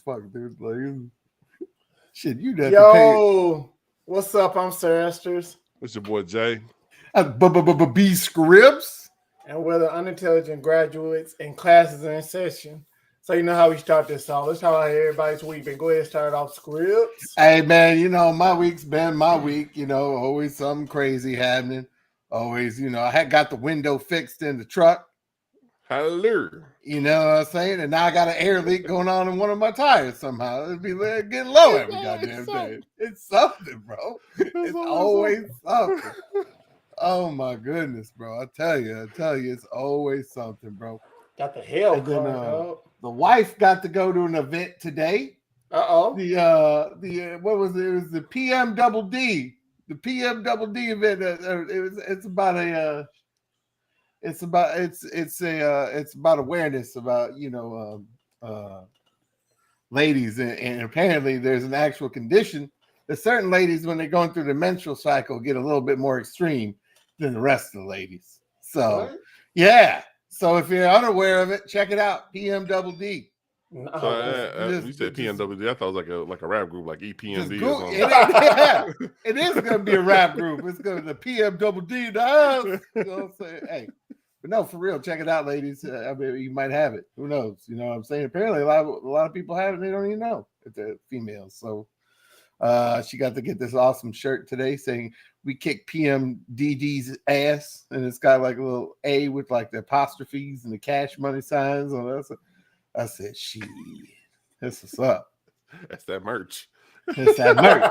fuck, dude. Like, shit, you'd have to pay. Yo, what's up? I'm Sir Esters, It's your boy Jay. B scripts. and we're the unintelligent graduates and classes are in session. So you know how we start this off. Let's talk about everybody's week. But go ahead and start off scripts. Hey man, my week's been my week. Always something crazy happening. Always, I had got the window fixed in the truck. Hello. You know what I'm saying? And now I got an air leak going on in one of my tires somehow. It'd be getting low every goddamn day. It's something, bro. It's always something. Oh my goodness, bro. I tell you, it's always something, bro. Got the hell And then dog. the wife got to go to an event today. Uh-oh. The what was it? It was the PM Double D. The PM Double D event. It's about awareness about ladies, and apparently there's an actual condition that certain ladies, when they're going through the menstrual cycle, get a little bit more extreme than the rest of the ladies. So What? yeah. So if you're unaware of it, check it out. PM Double D. No, So you said PMWD. I thought it was like a rap group, like EPMD or something. It is going to be a rap group. It's going to be the PM Double D. You know what I'm saying? Hey, but no, for real, check it out, ladies. I mean, you might have it. Who knows? You know what I'm saying? Apparently, a lot of people have it. They don't even know if they're females. So she got to get this awesome shirt today saying we kick PMDD's ass, and it's got like a little A with like the apostrophes and the cash money signs on it. I said, shit, that's what's up. That's that merch. It's that merch.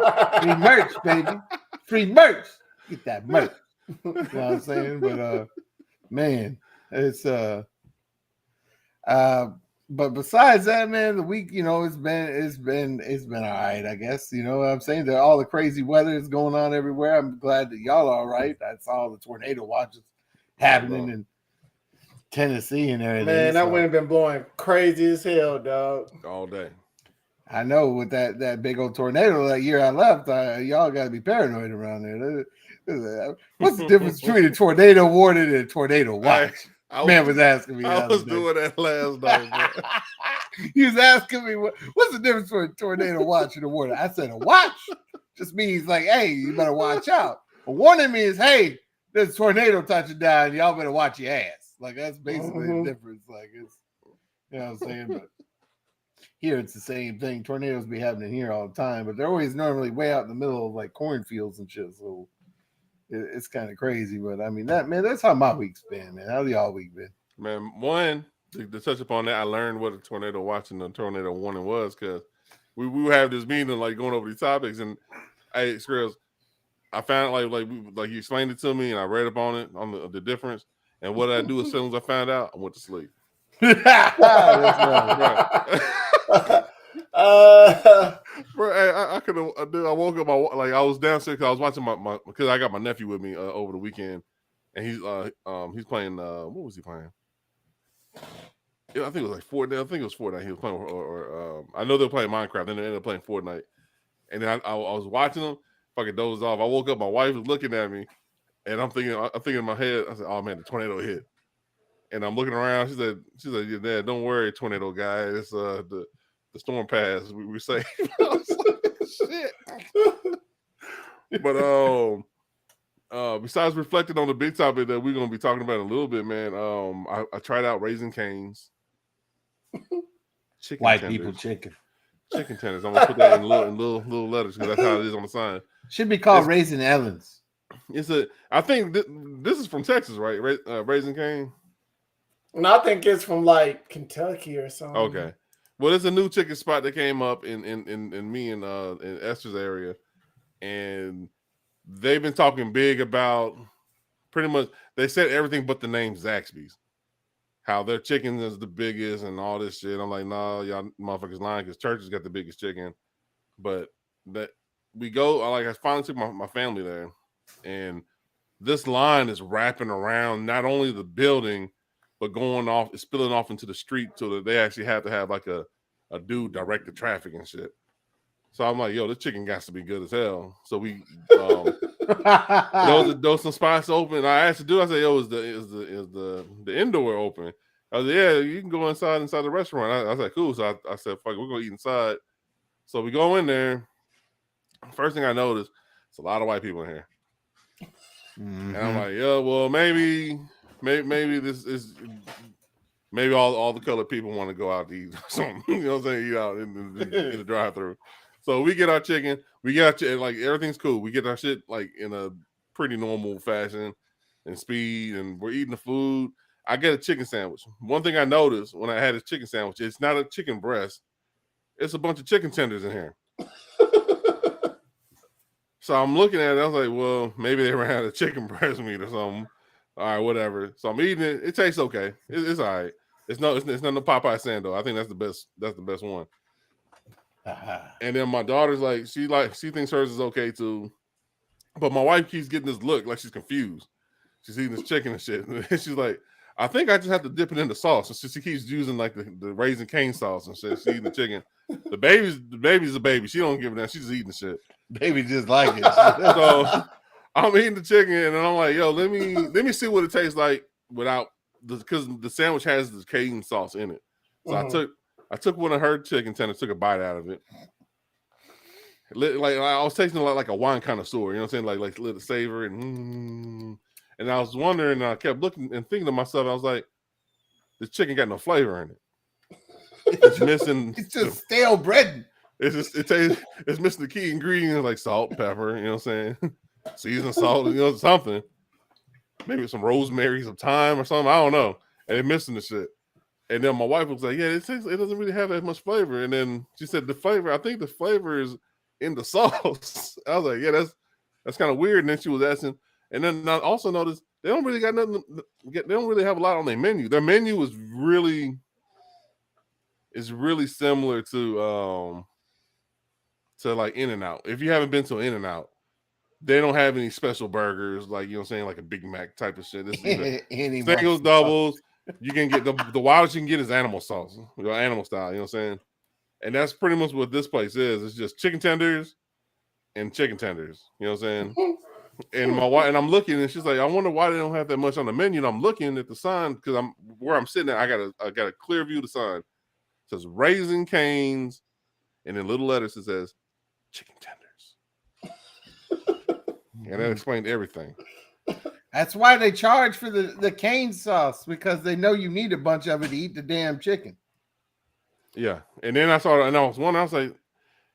Free merch, baby. Free merch. Get that merch. You know what I'm saying? But man, it's but besides that, man, the week, it's been all right, I guess. You know what I'm saying? That all the crazy weather is going on everywhere. I'm glad that y'all are all right. I saw the tornado watches happening in Tennessee and everything. man, that wind been blowing crazy as hell, dog. All day. I know with that big old tornado that year I left, y'all got to be paranoid around there. What's the difference between a tornado warning and a tornado watch? Man was asking me. I was doing that last night. He was asking me what's the difference between a tornado watch and a warning. I said a watch just means like, hey, you better watch out. A warning means, hey, there's a tornado touching down. Y'all better watch your ass. Like that's basically the difference. Like it's, you know what I'm saying? But here it's the same thing. Tornadoes be happening here all the time, but they're always normally way out in the middle of like cornfields and shit. So it's kind of crazy. But I mean, that's how my week's been, man. How's y'all week been? Man, one, to touch upon that, I learned what a tornado watch and a tornado warning was because we would have this meeting like going over these topics, and hey, Skrills, I found like you explained it to me, and I read up on it on the difference. And what did I do as soon as I found out? I went to sleep. That's right. Bro, I could have. I woke up. I was downstairs because I was watching my because I got my nephew with me over the weekend, and he's playing. What was he playing? Yeah, I think it was like Fortnite. I think it was Fortnite. He was playing, or I know they were playing Minecraft. Then they ended up playing Fortnite, and then I was watching them. Fucking dozed off. I woke up. My wife was looking at me. And I'm thinking in my head, I said, oh man, the tornado hit. And I'm looking around. She said, yeah, Dad, don't worry, tornado guy. It's the storm passed. We safe. I was like, shit. But besides reflecting on the big topic that we're gonna be talking about in a little bit, man, I tried out Raising Cane's. Chicken White tenders. people chicken. Chicken tenders. I'm gonna put that in little letters because that's how it is on the sign. Should be called Raising Ellens. I think this is from Texas, right? Raising Cane. No, I think it's from like Kentucky or something. Okay, well, there's a new chicken spot that came up in me and in Esther's area, and they've been talking big about pretty much. They said everything but the name Zaxby's. How their chicken is the biggest and all this shit. I'm like, nah, y'all motherfuckers lying because Church's got the biggest chicken, but that we go. I finally took my family there. And this line is wrapping around not only the building, but it's spilling off into the street so that they actually have to have like a dude direct the traffic and shit. So I'm like, yo, this chicken got to be good as hell. So we those some spots open. I asked the dude, I said, yo, is the indoor open? I was like, yeah, you can go inside the restaurant. I was like, cool. So I said, fuck it, we're gonna eat inside. So we go in there. First thing I noticed, it's a lot of white people in here. Mm-hmm. And I'm like, yeah, well, maybe this is maybe all the colored people want to go out to eat something. You know what I'm saying? Eat out in the drive-thru. So we get our chicken. Like everything's cool. We get our shit like in a pretty normal fashion and speed, and we're eating the food. I get a chicken sandwich. One thing I noticed when I had a chicken sandwich, it's not a chicken breast. It's a bunch of chicken tenders in here. So I'm looking at it. I was like, well, maybe they ran out of chicken breast meat or something. All right, whatever. So I'm eating it. It tastes okay. It's all right. It's not no Popeye sando. I think that's the best. That's the best one. And then my daughter's like, she thinks hers is okay too. But my wife keeps getting this look like she's confused. She's eating this chicken and shit. And she's like, I think I just have to dip it in the sauce. And so she keeps using like the Raisin Cane sauce and shit. She's eating the chicken. The baby's a baby. She don't give a damn. She's just eating the shit. Baby just like it. So I'm eating the chicken and I'm like, yo, let me see what it tastes like without because the sandwich has the Cajun sauce in it. So I took one of her chicken tenders, took a bite out of it. Like I was tasting like a wine connoisseur, you know what I'm saying? Like little savor and I was wondering, I kept looking and thinking to myself, I was like, this chicken got no flavor in it. It's missing. It's just stale bread. It's missing the key ingredients like salt, pepper, you know what I'm saying? Seasoned salt, you know, something. Maybe some rosemary, some thyme or something. I don't know. And they're missing the shit. And then my wife was like, yeah, it doesn't really have that much flavor. And then she said I think the flavor is in the sauce. I was like, yeah, that's kind of weird. And then she was asking, and then I also noticed they don't really got nothing. They don't really have a lot on their menu. Their menu is really similar to like In-N-Out. If you haven't been to In-N-Out, they don't have any special burgers like, you know what I'm saying, like a Big Mac type of shit. This is singles, doubles. You can get the wildest you can get is animal sauce, animal style. You know what I'm saying? And that's pretty much what this place is. It's just chicken tenders and chicken tenders. You know what I'm saying? And my wife and I'm looking, and she's like, "I wonder why they don't have that much on the menu." And I'm looking at the sign because I'm sitting there. I got a clear view of the sign. It says Raisin Canes, and in little letters it says chicken tenders. And that explained everything. That's why they charge for the cane sauce, because they know you need a bunch of it to eat the damn chicken. Yeah. And then I saw it, and I was wondering, I was like,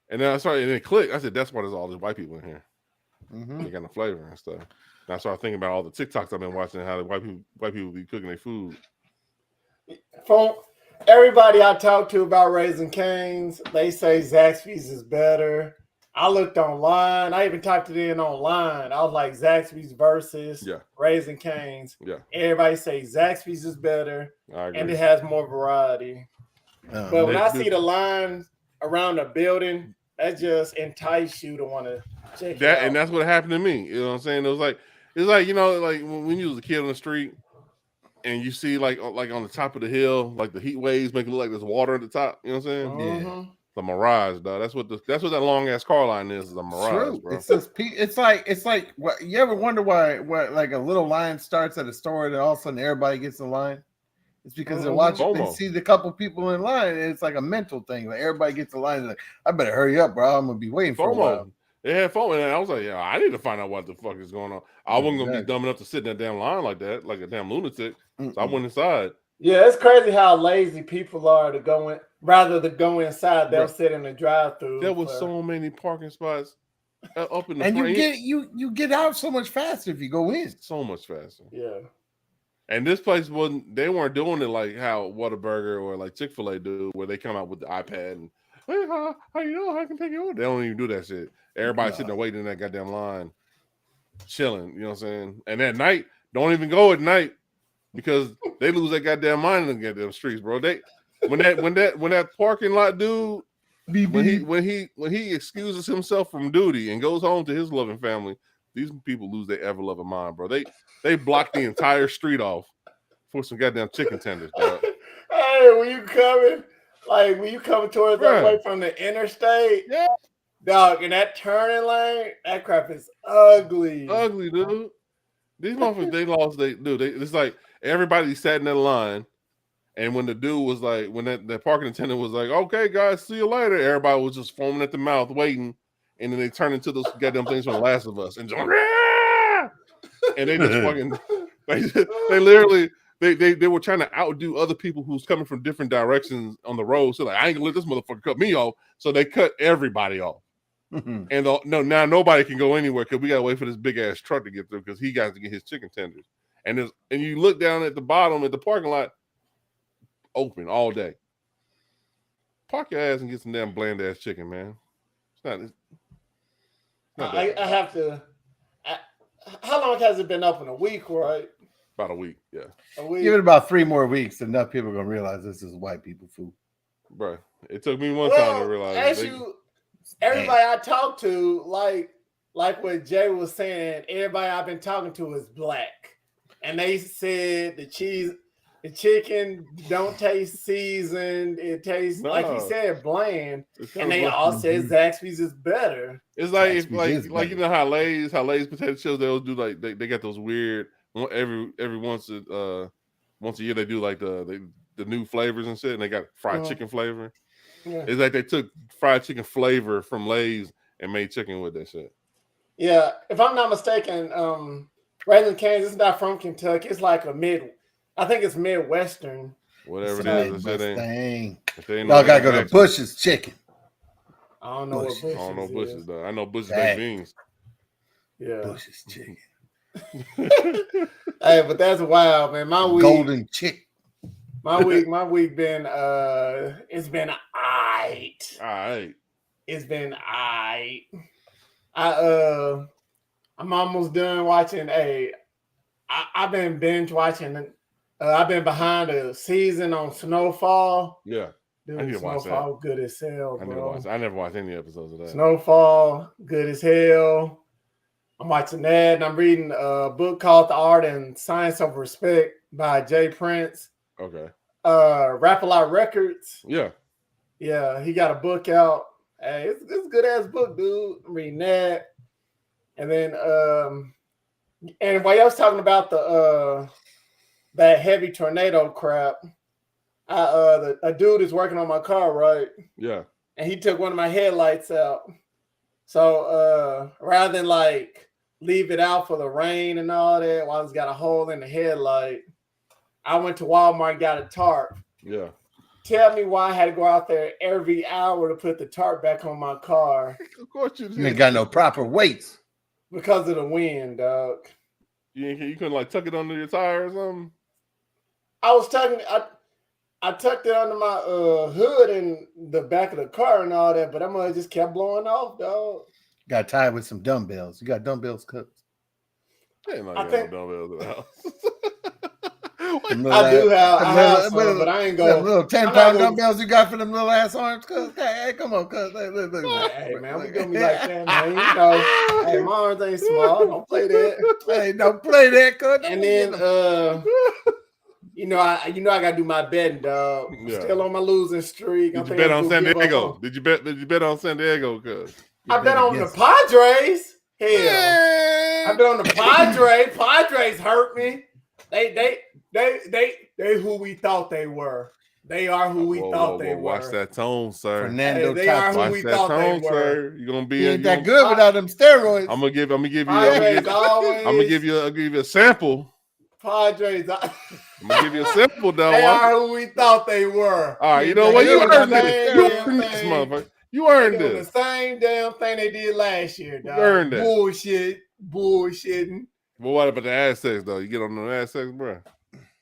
and then I saw it, and it clicked. I said, that's why there's all these white people in here. Mm-hmm. They got the flavor and stuff. And I started thinking about all the TikToks I've been watching, how the white people be cooking their food. From everybody I talked to about Raising Cane's, they say Zaxby's is better. I looked online. I even typed it in online. I was like, Zaxby's versus Raising Cane's. Yeah. Everybody say Zaxby's is better, and it has more variety. But when I see the lines around the building, that just entice you to want to check it out. And that's what happened to me. You know what I'm saying? It's like, you know, like when you was a kid on the street and you see like on the top of the hill, like the heat waves make it look like there's water at the top. You know what I'm saying? Yeah. The mirage, dog. That's what that long ass car line is a mirage, bro. It's like what you ever wonder why like a little line starts at a store and all of a sudden everybody gets in line? It's because they're watching, they see the couple people in line, and it's like a mental thing. Like everybody gets in line, like, I better hurry up, bro. I'm gonna be waiting for a while. They had FOMO, and I was like, yeah, I need to find out what the fuck is going on. I wasn't gonna be dumb enough to sit in that damn line like that, like a damn lunatic. So I went inside. Yeah, it's crazy how lazy people are to go in. Rather than go inside, they'll sit in the drive-thru. There was so many parking spots up in the front. And you get out so much faster if you go in. So much faster. Yeah. And this place they weren't doing it like how Whataburger or like Chick-fil-A do, where they come out with the iPad and, hey, how you know I can take you order? They don't even do that shit. Everybody sitting there waiting in that goddamn line, chilling, you know what I'm saying? And at night, don't even go at night because they lose that goddamn mind in the goddamn streets, bro. When that parking lot dude, when he excuses himself from duty and goes home to his loving family, these people lose their ever loving mind, bro. They block the entire street off for some goddamn chicken tenders, dog. Hey, when you coming towards that way from the interstate, dog, in that turning lane, that crap is ugly. Ugly, dude. These motherfuckers, it's like everybody sat in that line And when the dude was like, when that parking attendant was like, "Okay, guys, see you later," everybody was just foaming at the mouth, waiting, and then they turned into those goddamn things from The Last of Us, and just, and they just fucking, they literally, they were trying to outdo other people who's coming from different directions on the road. So like, I ain't gonna let this motherfucker cut me off. So they cut everybody off. And now nobody can go anywhere because we gotta wait for this big ass truck to get through because he got to get his chicken tenders. And you look down at the bottom at the parking lot, open all day. Park your ass and get some damn bland ass chicken, man. It's not I have to. How long has it been open? A week, right? about a week, yeah. A week. Give it about 3 more weeks, enough people are gonna realize this is white people food. Bro, it took me one time to realize. Everybody I talked to, like what Jay was saying, everybody I've been talking to is black, and they said the chicken don't taste seasoned. It tastes like he said bland, and they all said Zaxby's is better. It's like you know how Lay's potato chips, they'll do like they got those weird every once a year they do like the new flavors and shit, and they got fried chicken flavor. Yeah. It's like they took fried chicken flavor from Lay's and made chicken with that shit. Yeah, if I'm not mistaken, Raising Cane's is not from Kentucky. It's like I think it's Midwestern. Whatever it is, Y'all gotta go to Bush's Chicken. I don't know what Bush's. I don't know Bush's though. I know Bush's baked beans. Yeah, Bush's Chicken. Hey, but that's wild, man. My week, golden chick. My week been it's been aight. Alright. It's been aight. I'm almost done watching I've been binge watching. I've been behind a season on Snowfall. Yeah. Dude, I need to Snowfall, watch that. Good as hell, bro. I never watched any episodes of that. Snowfall, good as hell. I'm watching that, and I'm reading a book called The Art and Science of Respect by Jay Prince. Okay. Rap-A-Lot Records. Yeah. Yeah, he got a book out. Hey, it's a good-ass book, dude. I'm reading that. And then, and while I was talking about that heavy tornado crap, a dude is working on my car, right? Yeah. And he took one of my headlights out. So rather than like leave it out for the rain and all that while it's got a hole in the headlight, I went to Walmart and got a tarp. Yeah. Tell me why I had to go out there every hour to put the tarp back on my car. Of course you did. You ain't got no proper weights. Because of the wind, dog. You couldn't like tuck it under your tire or something? I tucked it under my hood and the back of the car and all that, but that mother just kept blowing off, dog. Got tied with some dumbbells. You got dumbbells cooked. I think dumbbells in the house. I have some, but I ain't going. Little 10-pound dumbbells you got for them little ass arms, cuz. Hey, come on, cuz. Look. Hey, man, we gonna be like that, man. You know, hey, my arms ain't small. Don't play that. Hey, don't play that, cuz. And then, you know, I gotta do my betting, dog. Yeah. Still on my losing streak. Did you bet on San Diego? Did you bet on San Diego, cuz? I bet on the Padres. Hell, I bet on the Padres. Padres hurt me. They who we thought they were. They are who we thought they were. Watch that tone, sir. Fernando, they are who we thought they were. Sir. You're gonna be ain't that good without them steroids. I'm gonna give you a sample. Padres. I'm gonna give you a sample, though. They are who we thought they were. All right, you know what? You earned this. You earned this, motherfucker. You earned this. The same damn thing they did last year, dog. You earned that. Bullshitting. Well, what about the Aztecs, though? You get on the Aztecs, bro?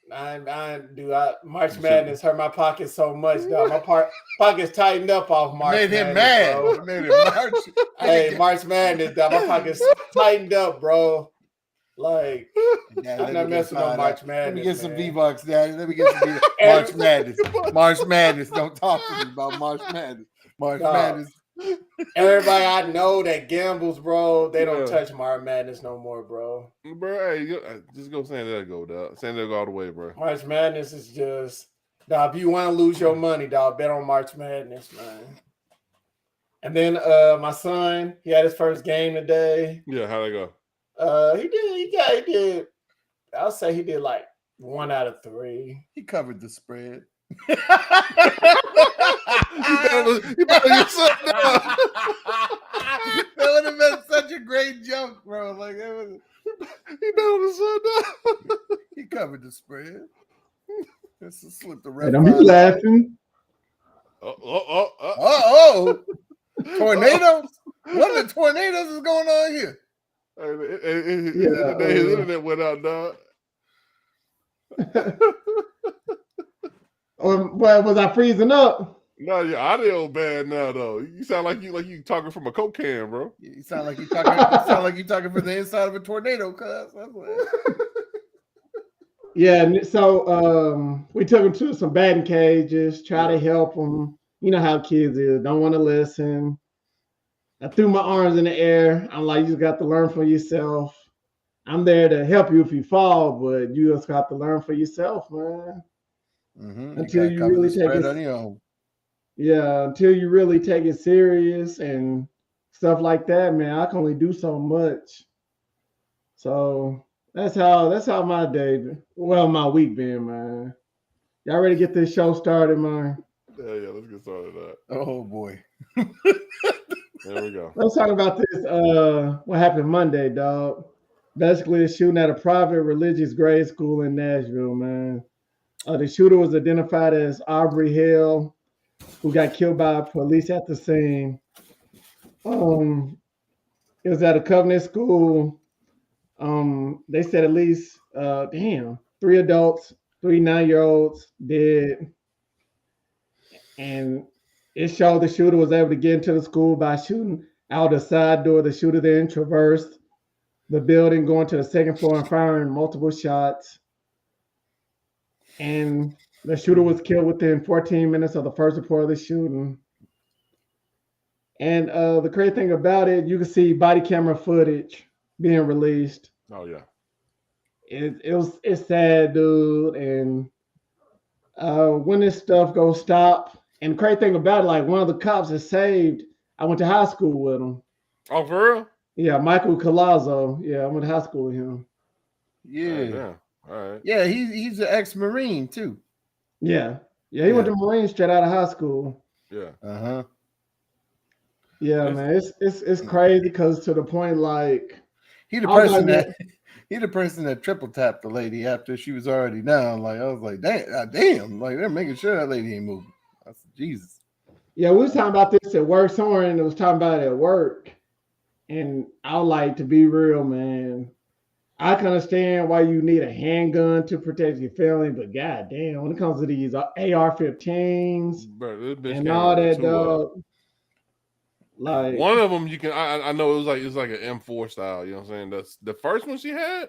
March Madness hurt my pocket so much, dog. My pockets tightened up off March Madness. Made him mad. Bro. Made him March. Hey, March Madness, dog. My pockets tightened up, bro. Like, I'm not messing on March Madness. Let me get some V-Bucks, Daddy. Let me get some V-Bucks. March Madness. March Madness. Don't talk to me about March Madness. March Madness. Everybody I know that gambles, bro, they don't touch March Madness no more, bro. Bro, hey, just go San Diego, dog. San Diego all the way, bro. March Madness is just, dog, if you want to lose your money, dog, bet on March Madness, man. And then my son, he had his first game today. Yeah, how'd it go? He did. I'll say he did like 1 out of 3. He covered the spread. You better get something done. That would have been such a great joke, bro. Like it was, He better get something done. he covered the spread. This is slip the Hey, ref. don't be laughing. Oh, tornadoes! What the tornadoes is going on here? His internet went out, dog. Well, was I freezing up? No, your audio bad now though. You sound like you talking from a Coke can, bro. You sound like you talking. You sound like you talking from the inside of a tornado, cuz. Yeah, and so we took him to some batting cages, try to help him. You know how kids is, don't want to listen. I threw my arms in the air. I'm like, you just got to learn for yourself. I'm there to help you if you fall, but you just got to learn for yourself, man. Mm-hmm. Until you really take it on your own. Yeah, until you really take it serious and stuff like that, man. I can only do so much. So that's how my day, my week been, man. Y'all ready to get this show started, man? Yeah, let's get started on that. Oh boy. There we go. Let's talk about this. What happened Monday, dog? Basically, a shooting at a private religious grade school in Nashville, man. The shooter was identified as Aubrey Hale, who got killed by police at the scene. It was at a Covenant school. They said at least 3 adults, 3 9-year-olds dead. And it showed the shooter was able to get into the school by shooting out the side door. The shooter then traversed the building, going to the second floor and firing multiple shots. And the shooter was killed within 14 minutes of the first report of the shooting. And the crazy thing about it, you can see body camera footage being released. Oh yeah. It's sad, dude. And when this stuff goes stop, and the crazy thing about it, like one of the cops is saved. I went to high school with him. Oh, for real? Yeah, Michael Colazzo. Yeah, I went to high school with him. Yeah. All right. Yeah, he's an ex-Marine too. Yeah. He went to Marine straight out of high school. Yeah. Uh-huh. Yeah, man. It's crazy because to the point like he the person that triple tapped the lady after she was already down. Like I was like, damn, like they're making sure that lady ain't moving. That's Jesus. Yeah, we was talking about this at work somewhere, and it was talking about it at work. And I would like to be real, man. I can understand why you need a handgun to protect your family, but goddamn, when it comes to these AR-15s and all that, dog. Like one of them, you can. I know it was like an M4 style. You know what I'm saying? That's the first one she had.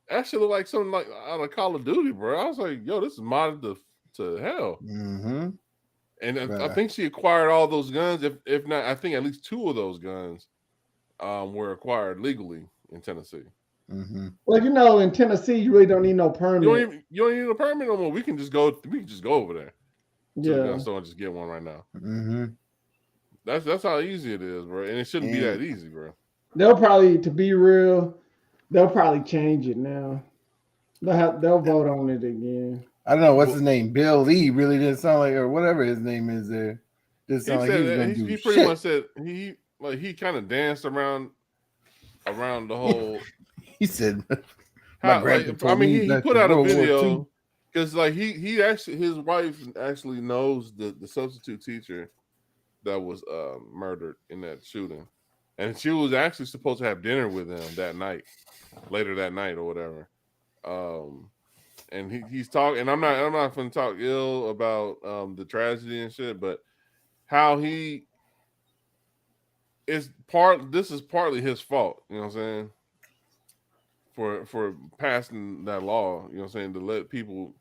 Actually, looked like something like out of Call of Duty, bro. I was like, yo, this is modded to hell. Mm-hmm. And I think she acquired all those guns. If not, I think at least 2 of those guns were acquired legally in Tennessee. Mm-hmm. Well, in Tennessee, you really don't need no permit. You don't need a permit no more. We can just go over there. To the gun store and just get one right now. Mm-hmm. That's how easy it is, bro. And it shouldn't be that easy, bro. They'll probably, to be real, they'll probably change it now. They'll vote on it again. I don't know what's his name. Bill Lee really didn't sound like, or whatever his name is there. Didn't sound like he was going to do he shit. pretty much said he kind of danced around the whole. He said, he put out a video because he actually, his wife actually knows the substitute teacher that was murdered in that shooting, and she was actually supposed to have dinner with him that night, later that night or whatever. And he's talking, and I'm not going to talk ill about the tragedy and shit, but how this is partly his fault, you know what I'm saying? For passing that law, you know what I'm saying, to let people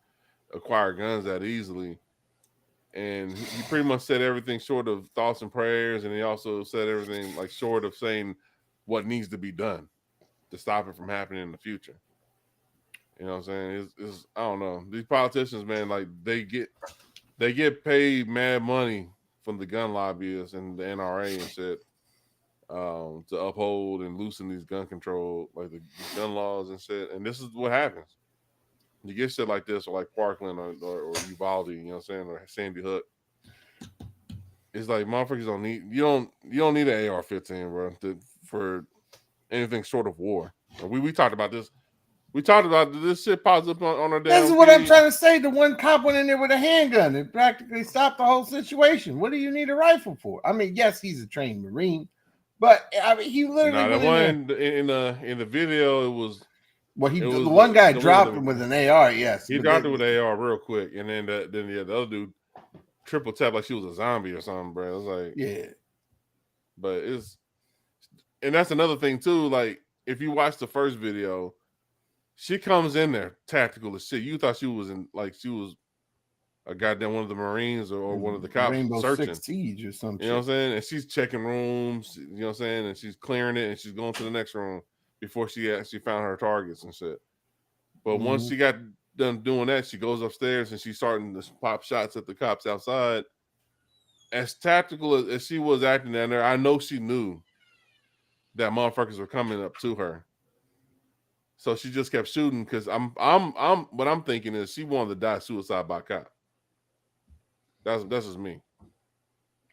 acquire guns that easily. And he pretty much said everything short of thoughts and prayers, and he also said everything like short of saying what needs to be done to stop it from happening in the future. You know what I'm saying? It's I don't know. These politicians, man, like they get paid mad money from the gun lobbyists and the NRA and shit to uphold and loosen these gun control, like the gun laws and shit. And this is what happens. You get shit like this, or like Parkland or Uvalde, you know what I'm saying, or Sandy Hook. It's like motherfuckers don't need you don't need an AR-15, bro, for anything short of war. We talked about this. We talked about this shit pops up on our damn. This is what I'm trying to say. The one cop went in there with a handgun. It practically stopped the whole situation. What do you need a rifle for? I mean, yes, he's a trained Marine, but I mean, he literally went in the video. It was the one guy dropped him with an AR. Yes, he dropped it with an AR real quick, and then the other dude triple tap like she was a zombie or something, bro. It was like but and that's another thing too. Like if you watch the first video. She comes in there tactical as shit. You thought she was she was a goddamn one of the Marines or one of the cops Rainbow searching. Six Siege or something. You know what I'm saying? And she's checking rooms, you know what I'm saying? And she's clearing it and she's going to the next room before she actually found her targets and shit. But once she got done doing that, she goes upstairs and she's starting to pop shots at the cops outside. As tactical as she was acting down there, I know she knew that motherfuckers were coming up to her. So she just kept shooting because what I'm thinking is she wanted to die suicide by cop. That's just me.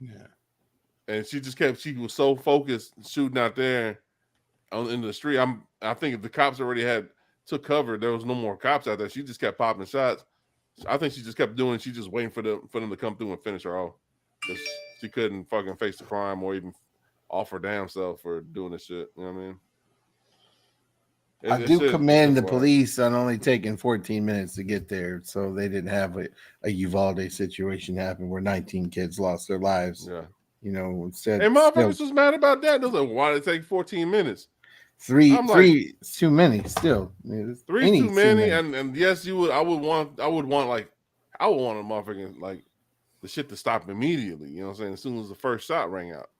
Yeah. And she was so focused shooting out there in the street. I think if the cops already took cover, there was no more cops out there. She just kept popping shots. I think she just kept doing. She just waiting for them to come through and finish her off. Because she couldn't fucking face the crime or even off her damn self for doing this shit. You know what I mean? I do commend the police on only taking 14 minutes to get there, so they didn't have a Uvalde situation happen where 19 kids lost their lives. Yeah, you know, instead. And motherfuckers was mad about that. They was like, "Why did it take 14 minutes?" Three is too many. Still, three too many. And yes, you would. I would want a motherfucking like the shit to stop immediately. You know what I'm saying? As soon as the first shot rang out,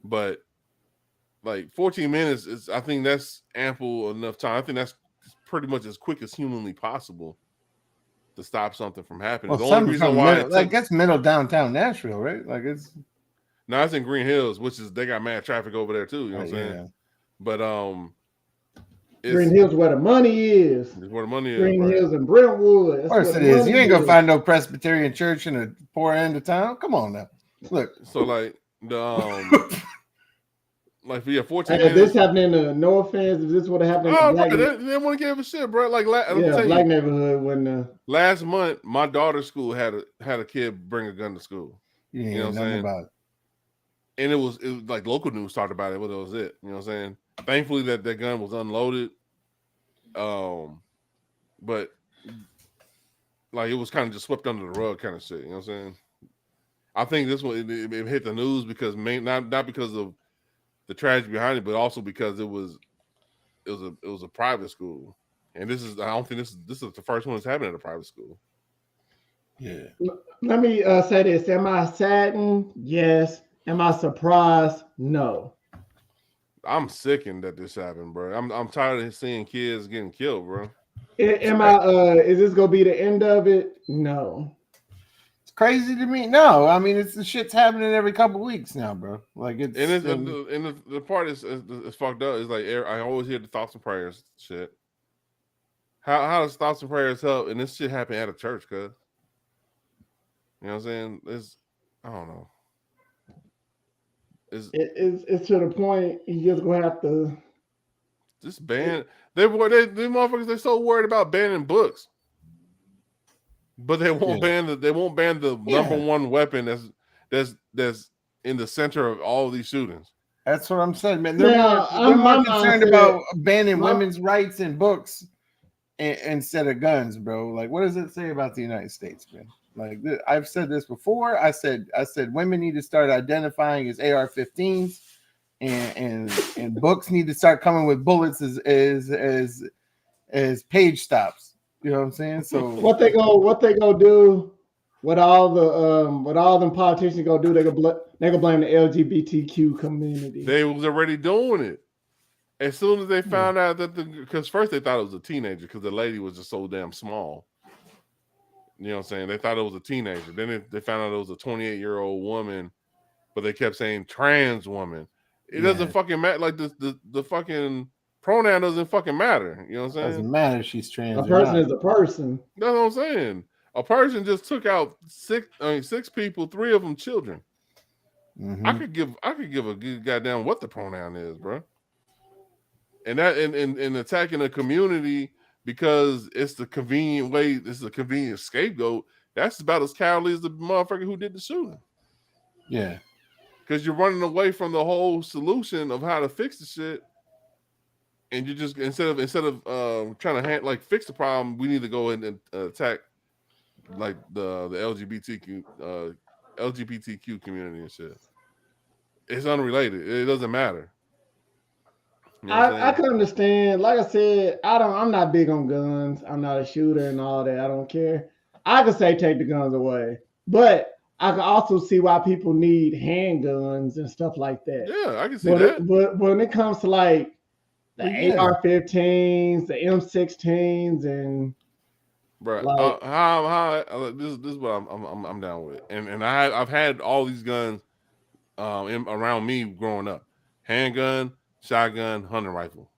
but. Like 14 minutes is, I think that's ample enough time. I think that's pretty much as quick as humanly possible to stop something from happening. Well, the only reason why that's middle downtown Nashville, right? Like it's in Green Hills, which is they got mad traffic over there too. You know what I'm saying? But Green Hills where the money is. Where the money Green is. Hills and Brentwood. Of course it is. You ain't gonna find no Presbyterian church in the poor end of town. Come on now. Look. So like the like for 14 minutes. This happening no offense, if this would have happened to black, they want to give a shit, bro. Like black neighborhood when last month my daughter's school had a kid bring a gun to school. You know what I'm saying? About it. And it was like local news talked about it, but that was it. You know what I'm saying? Thankfully that gun was unloaded. But like it was kind of just swept under the rug kind of shit. You know what I'm saying? I think this one it hit the news because not because of the tragedy behind it, but also because it was a private school, and this is I don't think this is the first one that's happened at a private school. Yeah. Let me say this: am I saddened? Yes. Am I surprised? No. I'm sickened that this happened, bro. I'm tired of seeing kids getting killed, bro. Am I? Is this gonna be the end of it? No. Crazy to me. No, I mean it's the shit's happening every couple weeks now, bro. Like it's the part is fucked up. Is like I always hear the thoughts and prayers shit. How does thoughts and prayers help? And this shit happened at a church, cuz you know what I'm saying? I don't know. It's to the point you just gonna have to just ban. They motherfuckers. They're so worried about banning books. But they won't ban the number one weapon that's in the center of all of these shootings. That's what I'm saying, man. They're more concerned about banning women's rights in books instead of guns, bro. Like, what does it say about the United States, man? Like, I've said this before. I said women need to start identifying as AR-15s, and books need to start coming with bullets as page stops. You know what I'm saying? So what they gonna do? What all them politicians gonna do? They gonna blame the LGBTQ community. They was already doing it as soon as they found out that because first they thought it was a teenager because the lady was just so damn small. You know what I'm saying? They thought it was a teenager. Then they found out it was a 28-year-old woman, but they kept saying trans woman. It doesn't fucking matter. Like the fucking pronoun doesn't fucking matter. You know what I'm saying? Doesn't matter if she's trans. A person is a person. That's what I'm saying. A person just took out six people, 3 of them children. Mm-hmm. I could give a good goddamn what the pronoun is, bro. And that in attacking a community because it's the convenient way, it's the convenient scapegoat. That's about as cowardly as the motherfucker who did the shooting. Yeah. Because you're running away from the whole solution of how to fix the shit, and you just instead of trying to fix the problem, we need to go in and attack like the LGBTQ community and shit. It's unrelated. It doesn't matter. You know I can understand. Like I said, I'm not big on guns. I'm not a shooter and all that. I don't care. I could say take the guns away, but I can also see why people need handguns and stuff like that. Yeah, I can see that. But when it comes to like the Yeah. AR-15s, the M16s, and Bro, like, this is what I'm down with, and I've had all these guns around me growing up: handgun, shotgun, hunting rifle.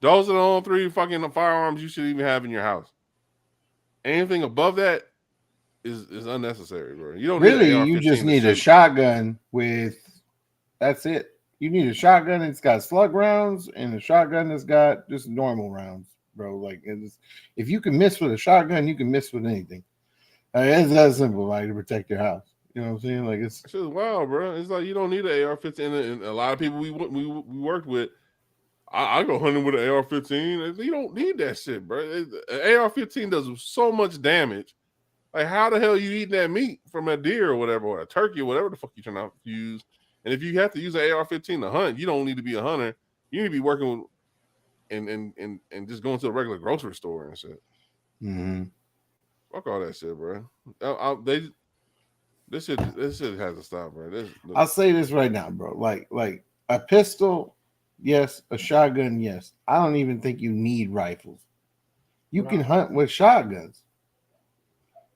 Those are the only 3 fucking firearms you should even have in your house. Anything above that is unnecessary, bro. You don't really. need an You just AR-15 need a shotgun with. That's it. You need a shotgun that's got slug rounds and a shotgun that's got just normal rounds, bro. Like, if you can miss with a shotgun, you can miss with anything. It's that simple, like, to protect your house. You know what I'm saying? Like, it's just wild, bro. It's like you don't need an AR-15. And a lot of people we worked with, I go hunting with an AR-15. You don't need that shit, bro. An AR-15 does so much damage. Like, how the hell are you eating that meat from a deer or whatever, or a turkey or whatever the fuck you're trying to use? And if you have to use an AR-15 to hunt, you don't need to be a hunter. You need to be working with, and just going to a regular grocery store and shit. mm-hmm. Fuck all that shit, bro. This shit has to stop, bro. I'll say this right now, bro. Like a pistol, yes. A shotgun, yes. I don't even think you need rifles. You can hunt with shotguns.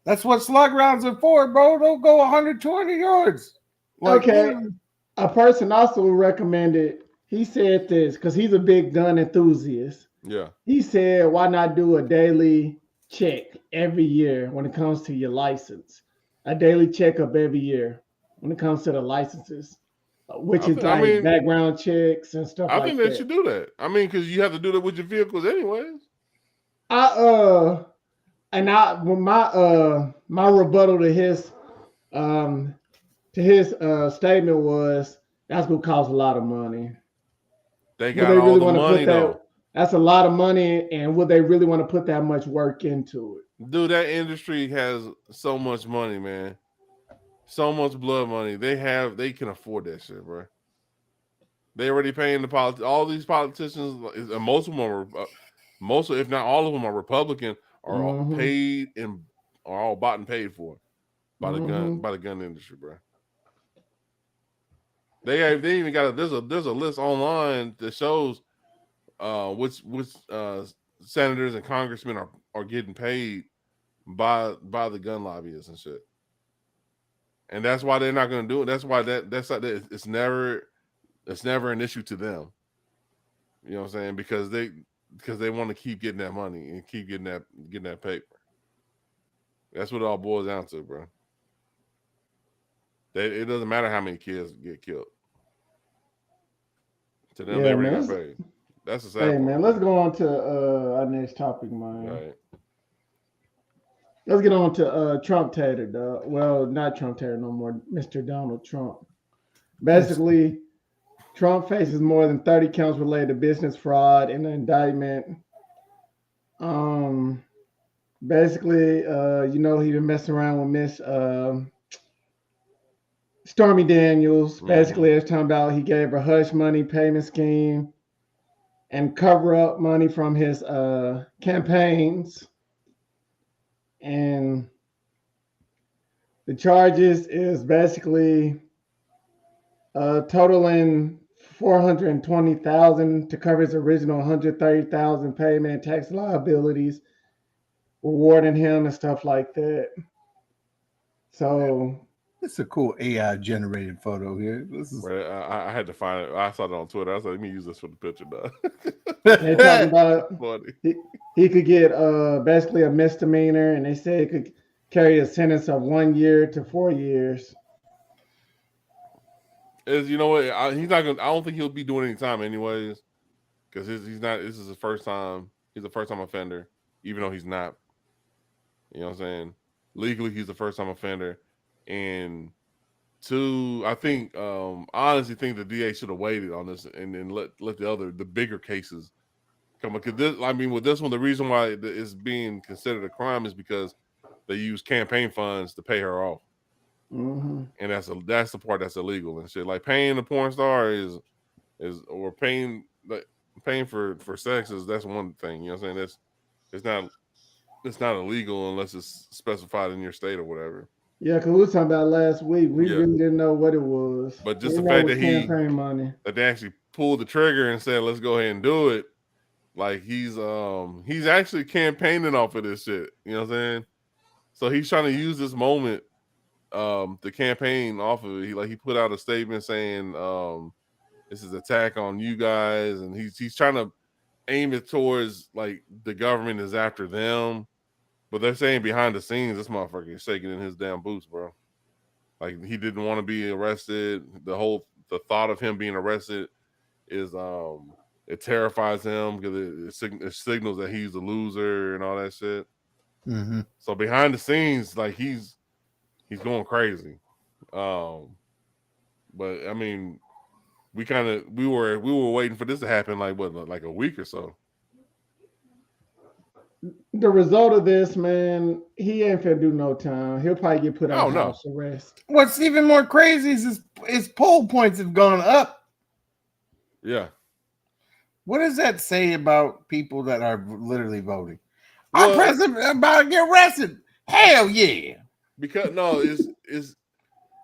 That's what slug rounds are for, bro. Don't go 100, 200 yards. Like, okay. A person also recommended, he said this because he's a big gun enthusiast. Yeah. He said, why not do a daily check every year when it comes to your license? A daily checkup every year when it comes to the licenses, which is background checks and stuff like that. I think they should do that. I mean, because you have to do that with your vehicles anyways. My rebuttal to his statement was that's gonna cost a lot of money. They got all the money though. That's a lot of money, and would they really want to put that much work into it? Dude, that industry has so much money, man. So much blood money. They can afford that shit, bro. They already paying all these politicians. Most of them are, if not all of them are Republican, are all paid and are all bought and paid for by the gun industry, bro. They even got there's a list online that shows which senators and congressmen are getting paid by the gun lobbyists and shit. And that's why they're not going to do it. That's why it's never an issue to them. You know what I'm saying? Because they want to keep getting that money and keep getting that paper. That's what it all boils down to, bro. It doesn't matter how many kids get killed. To them, they already got paid. That's the sad part. Man, let's go on to our next topic, man. All right. Let's get on to Trump Tater, dog. Well, not Trump Tater no more, Mr. Donald Trump. Basically, Trump faces more than 30 counts related to business fraud in the indictment. Basically, he been messing around with Miss Stormy Daniels. Basically, it's talking about he gave her hush money payment scheme and cover up money from his campaigns. And the charges is basically totaling $420,000 to cover his original $130,000 payment and tax liabilities, rewarding him and stuff like that. So It's a cool AI generated photo here. This is Right, I had to find it. I saw it on Twitter. I was like, let me use this for the picture, dog. They're talking about Funny. he could get basically a misdemeanor, and they say it could carry a sentence of 1 year to 4 years. You know what? He's not gonna. I don't think he'll be doing any time anyways, because he's not. This is his first time. He's a first time offender, even though he's not. You know what I'm saying? Legally, he's a first time offender, and two, I think, I honestly think the DA should have waited on this and then let the bigger cases come. Because this, I mean, with this one, the reason why it's being considered a crime is because they use campaign funds to pay her off. Mm-hmm. And that's the part that's illegal and shit. Like paying a porn star is or paying for sex that's one thing. You know what I'm saying? It's not illegal unless it's specified in your state or whatever. Yeah, because we were talking about last week. We Yeah. really didn't know what it was. But just We the know fact it was campaign money. that they actually pulled the trigger and said, let's go ahead and do it. Like he's actually campaigning off of this shit. You know what I'm saying? So he's trying to use this moment the campaign off of it. He put out a statement saying this is an attack on you guys, and he's trying to aim it towards like the government is after them, but they're saying behind the scenes this motherfucker is shaking in his damn boots, bro. Like he didn't want to be arrested. The thought of him being arrested is it terrifies him because it signals that he's a loser and all that shit. mm-hmm. So behind the scenes, like he's going crazy. But I mean, we were waiting for this to happen like a week or so. The result of this, man, he ain't finna do no time. He'll probably get put on house arrest. What's even more crazy is his poll points have gone up. Yeah. What does that say about people that are literally voting? Well, Our president about to get arrested. Hell yeah. Because no, it's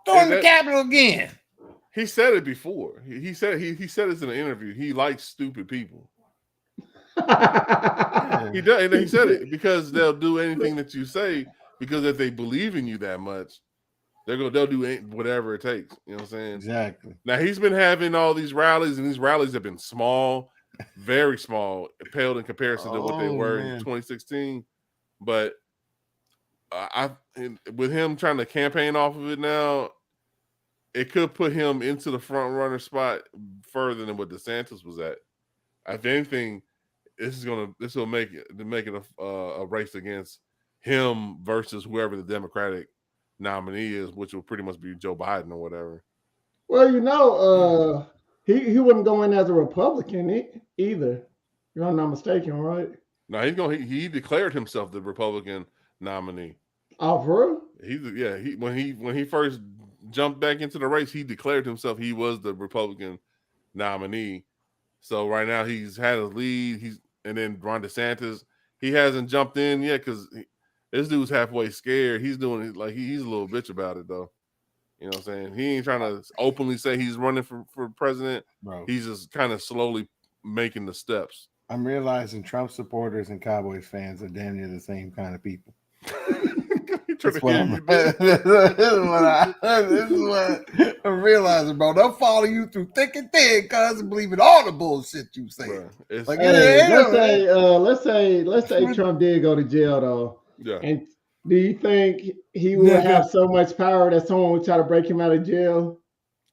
Storm the Capitol again. He said it before. He said this in an interview. He likes stupid people. He does, and he said it because they'll do anything that you say because if they believe in you that much, they'll do whatever it takes. You know what I'm saying? Exactly. Now he's been having all these rallies, and these rallies have been small, very small, paled in comparison to what they were in 2016. But with him trying to campaign off of it now, it could put him into the front runner spot further than what DeSantis was at. If anything, this will make it a race against him versus whoever the Democratic nominee is, which will pretty much be Joe Biden or whatever. Well, he wouldn't go in as a Republican either. If I'm not mistaken, right? No, he declared himself the Republican nominee. Oh, for real? When he first jumped back into the race, he declared himself he was the Republican nominee. So right now he's had a lead. And then Ron DeSantis, he hasn't jumped in yet because this dude's halfway scared. He's doing it like he's a little bitch about it though. You know what I'm saying? He ain't trying to openly say he's running for president. Bro. He's just kind of slowly making the steps. I'm realizing Trump supporters and Cowboys fans are damn near the same kind of people. This is what I'm realizing, bro. They'll follow you through thick and thin, cuz, and believe in all the bullshit you say. Like, let's say Trump did go to jail though. Yeah. And do you think he would have so much power that someone would try to break him out of jail?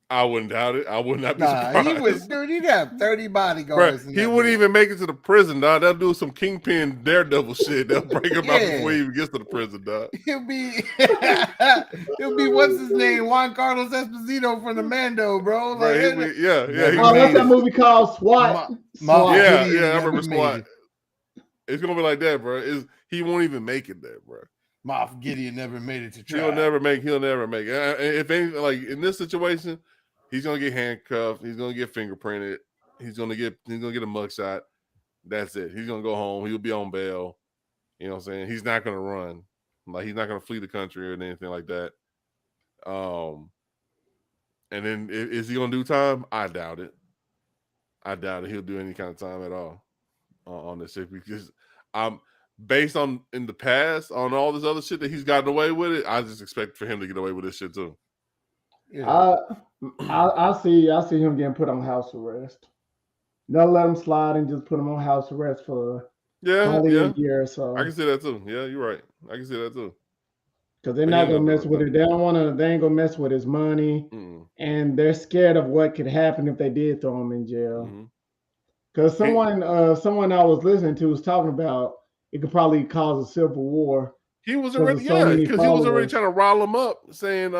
I wouldn't doubt it. I would not be surprised. He'd have 30 bodyguards. He wouldn't even make it to the prison, dog. They'll do some kingpin daredevil shit. They'll break him out before he even gets to the prison, dog. He'll be what's his name? Juan Carlos Esposito from the Mando, bro. Like, that's that movie called SWAT. SWAT. Yeah, I remember SWAT. It's gonna be like that, bro. He won't even make it there, bro. Moff Gideon never made it to trial. He'll never make it. If anything, like in this situation, he's gonna get handcuffed. He's gonna get fingerprinted. He's gonna get a mugshot. That's it. He's gonna go home. He'll be on bail. You know what I'm saying? He's not gonna run. Like he's not gonna flee the country or anything like that. And then is he gonna do time? I doubt it. I doubt it. He'll do any kind of time at all on this shit because based on in the past on all this other shit that he's gotten away with it, I just expect for him to get away with this shit too. Yeah. I see him getting put on house arrest. They'll let him slide and just put him on house arrest for Yeah, probably yeah. a year or I can so. see that too. Yeah, you're right. I can see that too. Because they're But he not ain't gonna gonna do mess with nothing. it. They don't wanna. They ain't gonna mess with his money, Mm, and they're scared of what could happen if they did throw him in jail. mm-hmm. Because He, someone I was listening to was talking about it could probably cause a civil war he was because already of so many because he was already followers. trying to rile him up, saying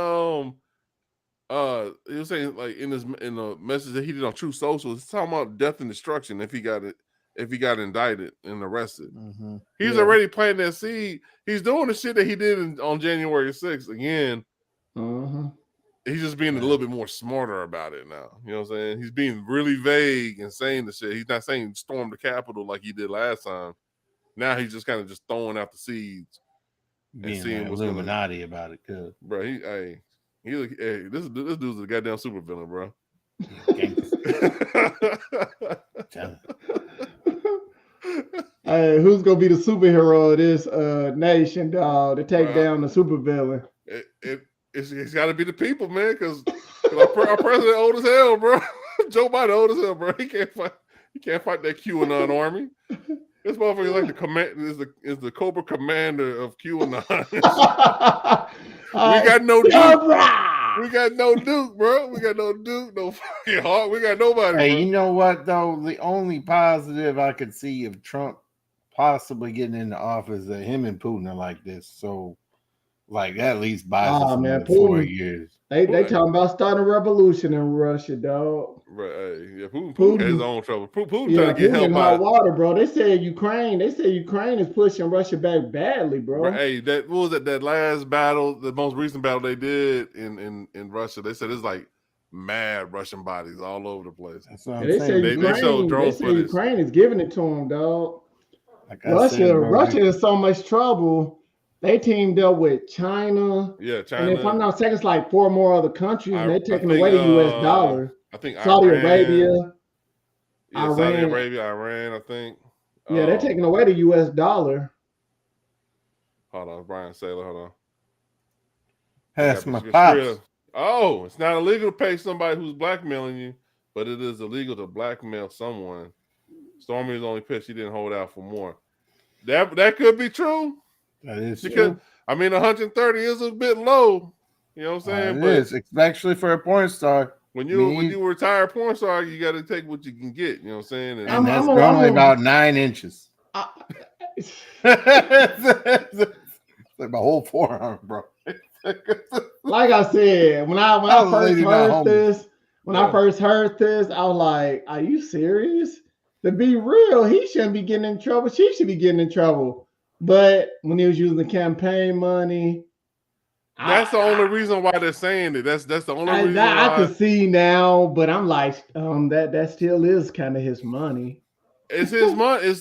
he was saying like in the message that he did on True Social, he's talking about death and destruction if he got indicted and arrested. Mm-hmm. He's Yeah. already planting that seed. He's doing the shit that he did on January 6th again. Mm-hmm. He's just being a little bit more smarter about it now. You know what I'm saying? He's being really vague and saying the shit. He's not saying storm the Capitol like he did last time. Now he's just kind of just throwing out the seeds and Being seeing like what's gonna. Illuminati about it, cause Bro, this dude's a goddamn supervillain, bro. Hey, who's gonna be the superhero of this nation, dog, to take Bro, down the supervillain? it's got to be the people, man, because our president old as hell, bro. Joe Biden old as hell, bro. He can't fight that QAnon army. This motherfucker is like the command is the Cobra commander of QAnon. We got no Duke. We got no Duke, bro. We got no Duke, no fucking Hawk. We got nobody, hey, bro. you know what though? The only positive I could see of Trump possibly getting into office is that him and Putin are like this. So, like that at least buys us Man, another 4 Putin. years. They talking about starting a revolution in Russia, dog. Right, yeah, Putin has his own trouble. Putin trying to get Putin help in by hot water, bro. They said Ukraine is pushing Russia back badly, bro. Hey, what was it? That last battle, the most recent battle they did in Russia. They said it's like mad Russian bodies all over the place. That's what I'm And they say saying. They showed Ukraine. drone They say footage. Ukraine is giving it to them, dog. Like I said, bro, Russia is so much trouble. They teamed up with China. Yeah, And if I'm China. not mistaken, it's like 4 more other countries, and they're I taking think away the U.S. dollar. I think Saudi Iran. Arabia, Yeah, Saudi Arabia, Iran. I think. Yeah, they're taking away the U.S. dollar. Hold on, Brian Saylor. Hold on. that's my pops. Oh, it's not illegal to pay somebody who's blackmailing you, but it is illegal to blackmail someone. Stormy's only pissed she didn't hold out for more. That could be true. That is because true. I mean 130 is a bit low. You know what I'm saying? It is, especially for a porn star. When you retire porn star, you got to take what you can get. You know what I'm saying? And that's only about 9 inches. It's like my whole forearm, bro. Like I said, when I first heard this, I was like, "Are you serious? To be real, he shouldn't be getting in trouble. She should be getting in trouble." But when he was using the campaign money, that's the only reason why they're saying it. That's the only reason why I could see now. But I'm like, that still is kind of his money. It's his money.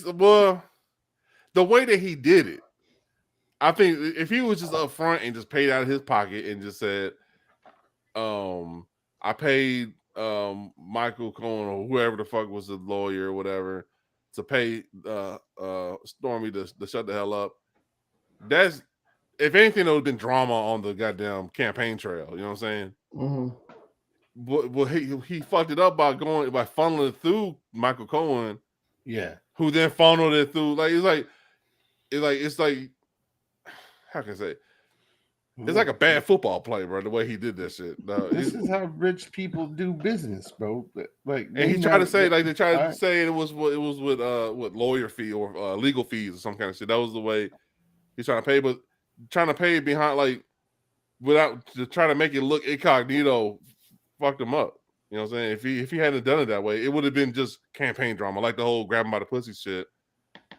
The way that he did it. I think if he was just up front and just paid out of his pocket and just said, I paid Michael Cohen or whoever the fuck was the lawyer or whatever to pay Stormy to shut the hell up. That's, if anything, there would have been drama on the goddamn campaign trail. You know what I'm saying? Mm-hmm. But he fucked it up by funneling it through Michael Cohen. Yeah. Who then funneled it through it's like how can I say? It's like a bad football play, bro. The way he did that shit. This is how rich people do business, bro. Like, and he tried to say, like they tried to say it was with lawyer fee or legal fees or some kind of shit. That was the way he's trying to pay, but trying to pay behind without to try to make it look incognito, fucked him up. You know what I'm saying? If he hadn't done it that way, it would have been just campaign drama, like the whole grab him by the pussy shit,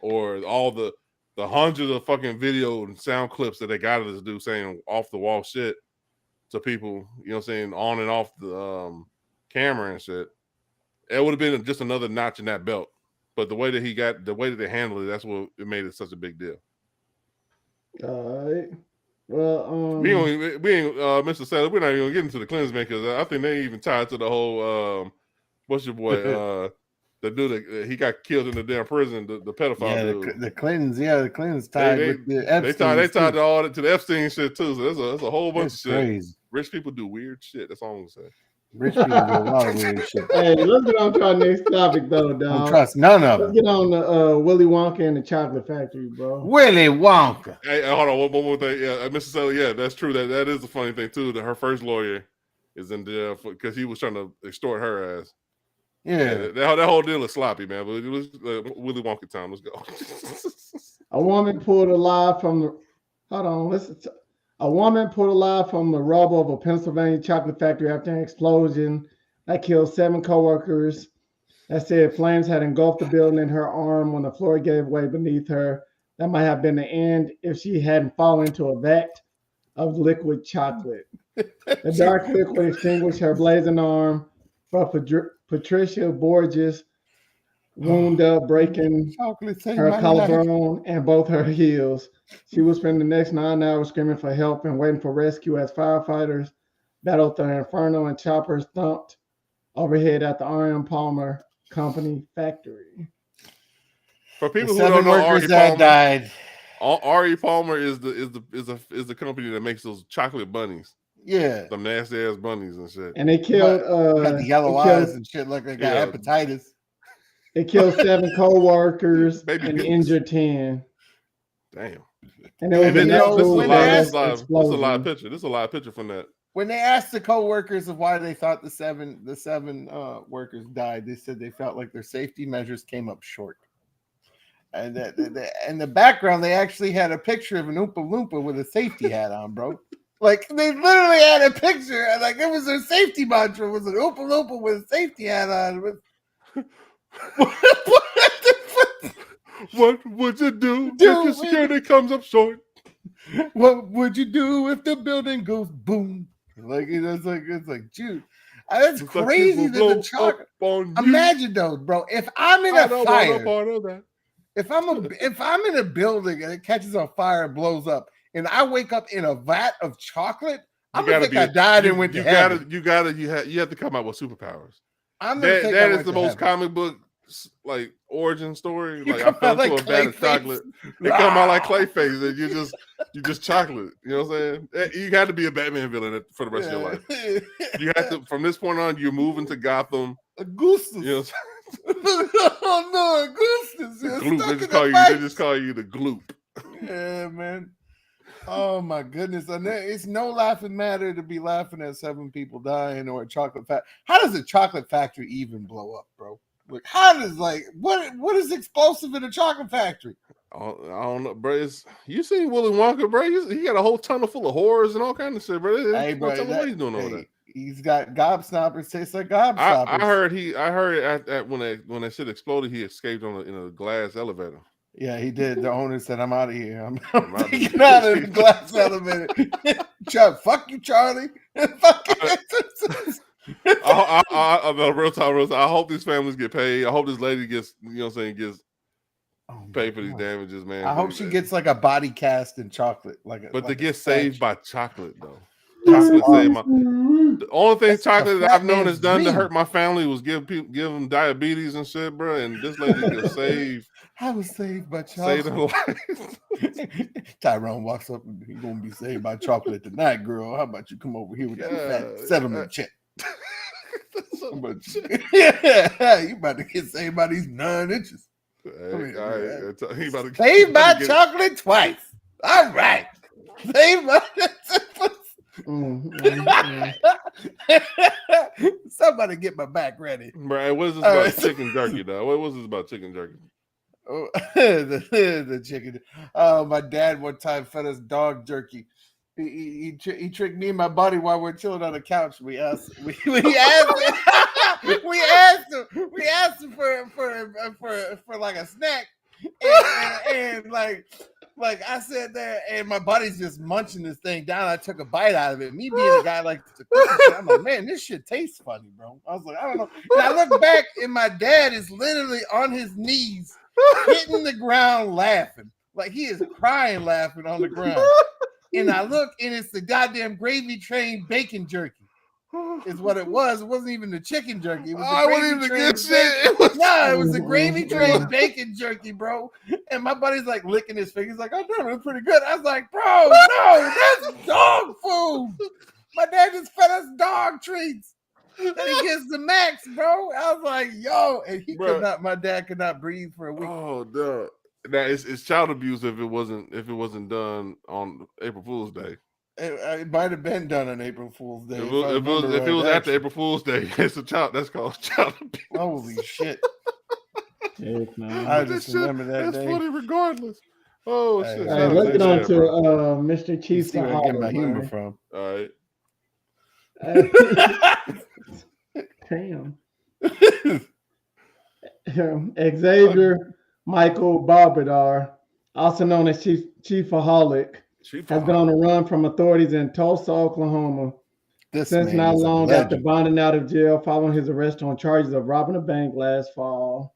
or all the hundreds of fucking video and sound clips that they got us to do saying off the wall shit to people, you know what I'm saying, on and off the camera and shit. It would have been just another notch in that belt. But the way that they handled it, that's what it made it such a big deal. All right. Well, we ain't Mr. Saylor, we're not even gonna get into the Klinsman because I think they even tied to the whole what's your boy the dude he got killed in the damn prison. The pedophile Yeah, dude. the Clintons tied with the Epstein. They tied all to the Epstein shit too. So there's a whole bunch of shit. Crazy. Rich people do weird shit. That's all I'm gonna say. Rich people do a lot of weird shit. Hey, let's get on to our next topic, though, dog. Don't trust none of Let's them. get on the Willy Wonka and the Chocolate Factory, bro. Willy Wonka. Hey, hold on, one more thing. Yeah, Mr. Sally, yeah, that's true. That is a funny thing too. That her first lawyer is in jail because he was trying to extort her ass. Yeah. That whole deal is sloppy, man. But it was Willy Wonka time. Let's go. A woman pulled alive from the. Hold on, listen. A woman pulled alive from the rubble of a Pennsylvania chocolate factory after an explosion that killed 7 coworkers. That said, flames had engulfed the building in her arm when the floor gave way beneath her. That might have been the end if she hadn't fallen into a vat of liquid chocolate. The dark liquid extinguished her blazing arm, but Patricia Borges wound up breaking her collarbone and both her heels. She would spend the next 9 hours screaming for help and waiting for rescue as firefighters battled the inferno and choppers thumped overhead at the R.M. Palmer Company factory. For people The who don't 7 know, workers Ari that Palmer died. Ari Palmer is the company that makes those chocolate bunnies. Yeah. Some nasty ass bunnies and shit. And they killed got the yellow eyes and shit like they got hepatitis. It killed 7 co-workers Baby and goose. injured 10. Damn. And it was And a then this is a live picture. This is a live picture from that. When they asked the co-workers of why they thought the seven workers died, they said they felt like their safety measures came up short. And in the background, they actually had a picture of an Oompa Loompa with a safety hat on, bro. Like they literally had a picture, like it was their safety mantra was an Oompa Loompa with a safety hat on. What would you do if your security comes up short? What would you do if the building goes boom? Like it's like, dude, that's crazy that the chocolate. Imagine though, bro, if I'm in a fire, if I'm in a building and it catches on fire and blows up, and I wake up in a vat of chocolate, I'm gonna think I died and went to heaven. You have to come out with superpowers. That is the most comic book like origin story. Like I fell into a vat of chocolate. They come out like Clayface, and you just chocolate. You know what I'm saying? You got to be a Batman villain for the rest of your life. You have to. From this point on, you're moving to Gotham. Augustus. You know oh no, Augustus. The gloop. They just call you the gloop. Yeah, man. Oh my goodness. And it's no laughing matter to be laughing at 7 people dying or a chocolate factory. How does a chocolate factory even blow up, bro? Like, how does what is explosive in a chocolate factory? I don't know, bro. You seen Willy Wonka, bro? He got a whole tunnel full of horrors and all kind of shit, bro. Hey, bro, what he's doing over there. He's got gobstoppers. Tastes like gobstoppers. I heard at when that shit exploded, he escaped in a glass elevator. Yeah, he did. The owner said, "I'm out of here. I'm taking out of the glass elevator." Fuck you, Charlie. Fuck you. Real time. I hope these families get paid. I hope this lady gets, gets paid for these damages, man. I hope she gets like a body cast in chocolate, but to get saved by chocolate though. Chocolate saved the only thing chocolate that I've known has done to hurt my family was give them diabetes and shit, bro. And this lady gets saved. I was saved by chocolate. Saved her life. Tyrone walks up and he's gonna be saved by chocolate tonight, girl. How about you come over here with that fat settlement check? Yeah, you about to get saved by these 9 inches. Saved by chocolate twice. All right. Saved by somebody get my back ready. Right, what is this about chicken jerky, though? What was this about chicken jerky? Oh, the chicken. Oh, my dad one time fed us dog jerky. He tricked me and my buddy while we're chilling on the couch. We asked him for like a snack, and like I said there, and my buddy's just munching this thing down. I took a bite out of it. Me being a guy like to cook, I'm like, man, this shit tastes funny, bro. I was like, I don't know. And I look back, and my dad is literally on his knees, hitting the ground laughing, like he is crying laughing on the ground. And I look, and it's the goddamn gravy train bacon jerky. is what it was. It wasn't even the chicken jerky. It was I the wasn't even gravy the train good shit. bacon. No, it was the gravy train Yeah. bacon jerky, bro. And my buddy's like licking his fingers, like, "I thought it was pretty good." I was like, "Bro, no, that's dog food. My dad just fed us dog treats. And he gets the max, bro." I was like, "Yo," and he Bro. could not. My dad could not breathe for a week. Oh no. Now it's child abuse if it wasn't done on April Fool's Day. It might have been done on April Fool's Day. If it was after April Fool's Day, it's a child. That's called child abuse. Holy shit! Heck, man. I just remember that That's day. funny, regardless. Oh Hey, shit! hey, Shout Hey, out let's to get on Chad, to bro. Mr. You Chief. see where I get my humor from. All right. Damn. Xavier Michael Barbadar, also known as Chiefaholic, has been on the run from authorities in Tulsa, Oklahoma, This since man not is a long after legend. bonding out of jail following his arrest on charges of robbing a bank last fall.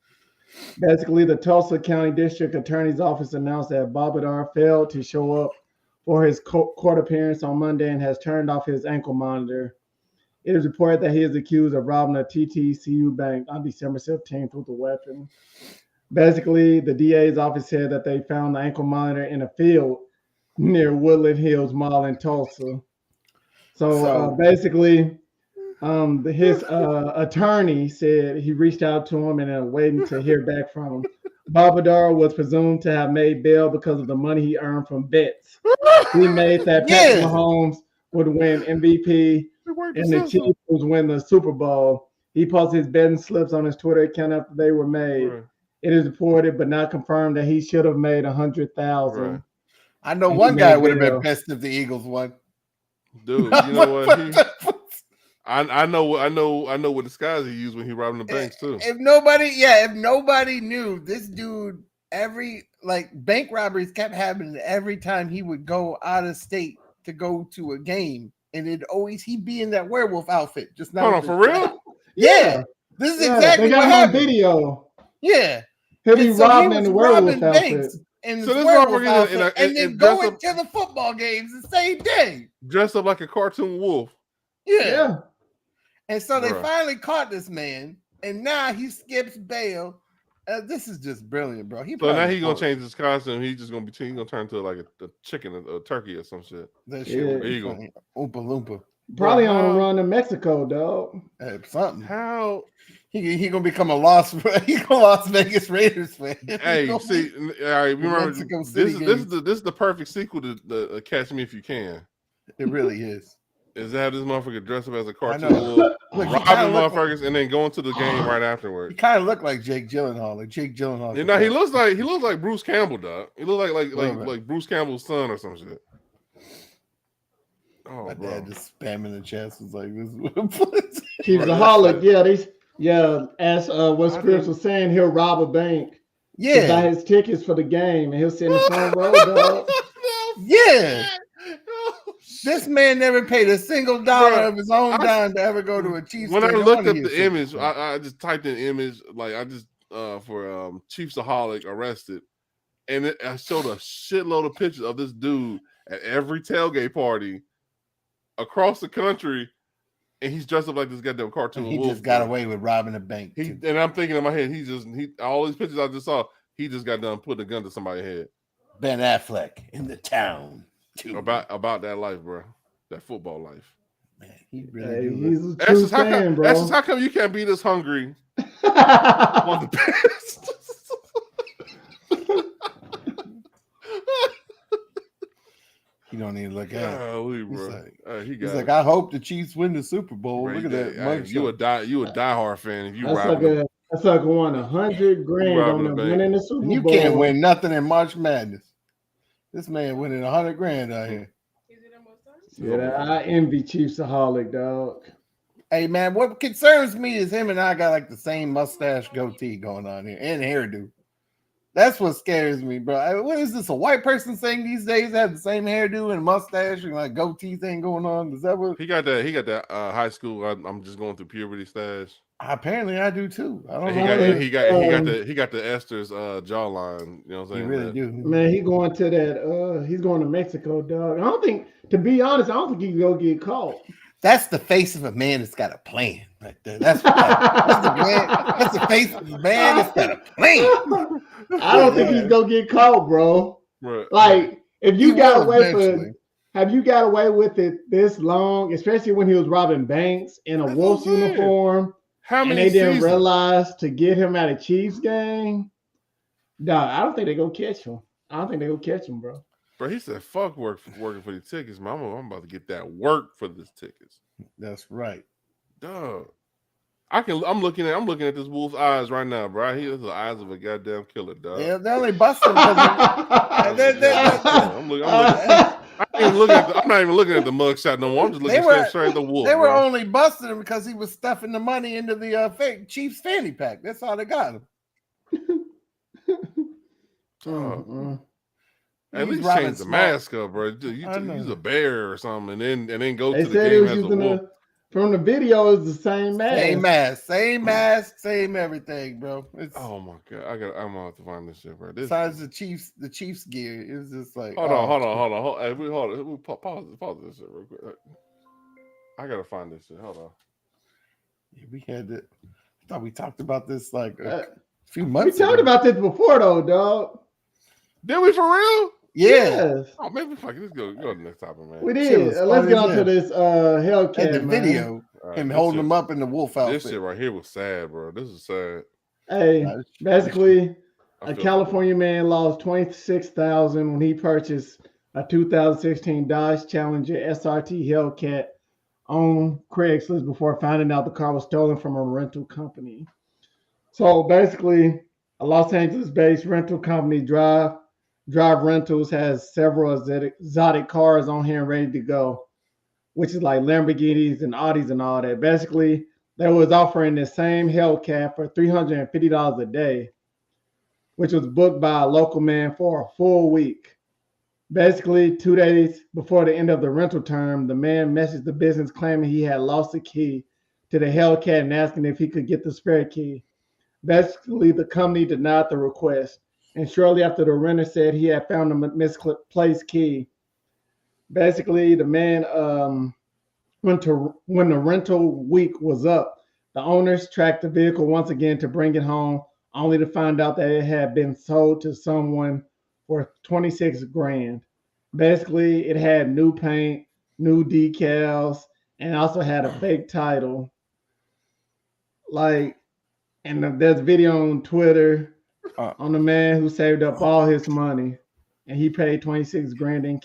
Basically, the Tulsa County District Attorney's Office announced that Barbadar failed to show up for his court appearance on Monday and has turned off his ankle monitor. It is reported that he is accused of robbing a TTCU bank on December 17th with a weapon. Basically, the DA's office said that they found the ankle monitor in a field near Woodland Hills Mall in Tulsa. So basically, his attorney said he reached out to him and waiting to hear back from him. Barbadar was presumed to have made bail because of the money he earned from bets. He made that Patrick Mahomes would win MVP and the Chiefs would win the Super Bowl. He posted his betting slips on his Twitter account after they were made. Right. It is reported, but not confirmed, that he should have made $100,000. Right. I know And one he guy made would have been bail. pissed if the Eagles won. Dude, you know what? I know what disguise he used when he robbed the banks too. If nobody knew, this dude, every bank robberies kept happening every time he would go out of state to go to a game, and he'd be in that werewolf outfit. Just not. Hold on, for real? Yeah, this is exactly they got what him on happened. video. Yeah, He'll be And so robbing he in the was werewolf robbing outfit. banks in So the this werewolf motherfucker outfit, and then going to the football games the same day. Dressed up like a cartoon wolf. Yeah. And so they Bruh. finally caught this man, and now he skips bail. This is just brilliant, bro. So now he's gonna change his costume. He's gonna turn into like a chicken, a turkey, or some shit. That Yeah. shit. There you go. Oompa Loompa. Probably Bro, on how- a run to Mexico, dog. Something. How? He gonna become a Las Vegas Raiders fan. Hey, see, all right. Remember, Mexico this City is the perfect sequel to Catch Me If You Can. It really is. Is to have this motherfucker dress up as a I cartoon know. wolf, Look, he robbing kinda look motherfuckers, and then going to the game right afterwards. He kind of looked like Jake Gyllenhaal. You know, he looks like Bruce Campbell, dog. He looks Right. like Bruce Campbell's son or some shit. Oh, My bro. dad just spamming the chest was like this. He's a holic. As what Scripps was saying, he'll rob a bank. To buy Yeah, his tickets for the game, and he'll sit in the front row, dog. yeah. This man never paid a single dollar Bruh, of his own dime to ever go to a Chiefs When I game. looked wanna up hear the something. image, I just typed in image, like I just for Chiefsaholic arrested, and I showed a shitload of pictures of this dude at every tailgate party across the country, and he's dressed up like this goddamn cartoon He wolf. just got bro. away with robbing a bank. He too. and I'm thinking in my head, all these pictures I just saw, he just got done putting a gun to somebody's head. Ben Affleck in the town too. About that life, bro. That football life. Man, he really Hey, do he's look- a true That's fan, bro. how come you can't be this hungry on the best? He don't even look at it. Golly, bro. He He's got like, it. I hope the Chiefs win the Super Bowl. Bro, Look at that. hey, you a diehard fan if you That's like robbing. that's like won $100 grand robbing on a the bank. winning the Super You Bowl. can't win nothing in March Madness. This man winning $100 grand out here. Yeah, I envy Chiefsaholic, dog. Hey man, what concerns me is him and I got like the same mustache goatee going on here and hairdo. That's what scares me, bro. What is this? A white person thing these days? Have the same hairdo and mustache and like goatee thing going on? Is that what? He got that high school. I'm just going through puberty stash. Apparently, I do too. I don't And know. he got the Esther's jawline. You know what I'm saying? He really do. Man, he's going to Mexico, dog. To be honest, I don't think he can go get caught. That's the face of a man that's got a plan right there. That's what that's the man. That's the face of a man that's got a plan. I don't think he's gonna get caught, bro. Right. Like, if He you got will away eventually. have you got away with it this long, especially when he was robbing banks in a That's Wolves what I'm saying. uniform, How and many they didn't seasons? realize to get him at a Chiefs game? Dog, I don't think they go catch him. I don't think they go catch him, bro. Bro, he said, "Fuck working for the tickets, man. I'm about to get that work for this tickets." That's right. Dog. I'm looking at this wolf's eyes right now, bro. He has the eyes of a goddamn killer, dog. They only busted him because I'm not even looking at the mugshot no more. I'm just looking straight at the wolf. They were bro. only busting him because he was stuffing the money into the fake Chiefs fanny pack. That's all they got him. At He's least robbing change the small- mask up, bro. I know. Use a bear or something, and then go They to the said it game was as a using wolf. from the video, it's the same mask. Same mask, same everything, bro. It's Oh my god, I'm gonna have to find this shit, bro. This besides the Chiefs gear. It's just like hold on. Hey, hold on. Pause this shit real quick. I gotta find this shit. Hold on. Yeah, we had it. I thought we talked about this like a few We months talked ago. about this before, though, dog. Did we for real? Yeah, Yes, Oh, maybe fuck it. Let's go to the next topic, man. we Shit did. was Let's funny get as on to hell. this Hellcat, and the man. video, All right, him this holding shit- him up in the wolf outfit. This shit right here was sad, bro. This is sad. Hey, Nah, basically, I a feel California man lost $26,000 when he purchased a 2016 Dodge Challenger SRT Hellcat on Craigslist before finding out the car was stolen from a rental company. So basically, a Los Angeles-based rental company, Drive Rentals, has several exotic cars on here ready to go, which is like Lamborghinis and Audis and all that. Basically, they was offering the same Hellcat for $350 a day, which was booked by a local man for a full week. Basically, 2 days before the end of the rental term, the man messaged the business claiming he had lost the key to the Hellcat and asking if he could get the spare key. Basically, the company denied the request, and shortly after the renter said he had found a misplaced key. Basically, the man, when the rental week was up, the owners tracked the vehicle once again to bring it home, only to find out that it had been sold to someone for 26 grand. Basically, it had new paint, new decals, and also had a fake title. Like, and there's a video on Twitter on the man who saved up all his money, and he paid 26 grand in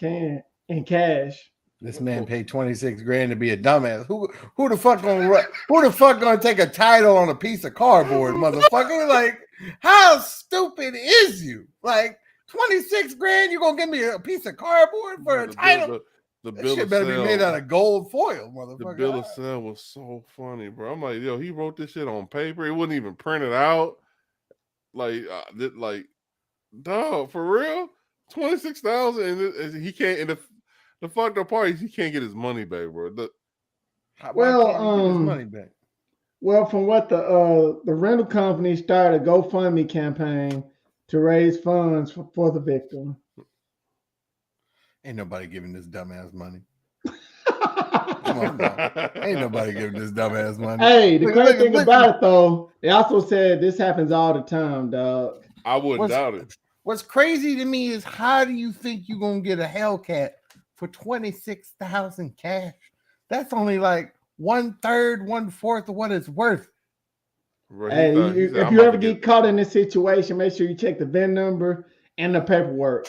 cash. This man paid 26 grand to be a dumbass. Who the fuck gonna take a title on a piece of cardboard, motherfucker? Like, how stupid is you? Like, 26 grand, you gonna give me a piece of cardboard for a title? The That bill shit of better sale, be made out of gold foil, the motherfucker. bill of sale was so funny, bro. I'm like, yo, he wrote this shit on paper. It wasn't even printed out. Like, dog, for real? 26,000, and he can't. And the fucked up part is he can't get his money back, bro. Why can't he get his money back? Well, from what the rental company started a GoFundMe campaign to raise funds for the victim. Ain't nobody giving this dumbass money. Come on, dog. Ain't nobody giving this dumbass money. Hey, the crazy thing look. about it though, they also said this happens all the time, dog. I wouldn't doubt it. What's crazy to me is how do you think you're gonna get a Hellcat for 26,000 cash? That's only like 1/3, 1/4 of what it's worth. Bro, Hey, he said, if I'm you about ever to get caught in this situation, make sure you check the VIN number and the paperwork.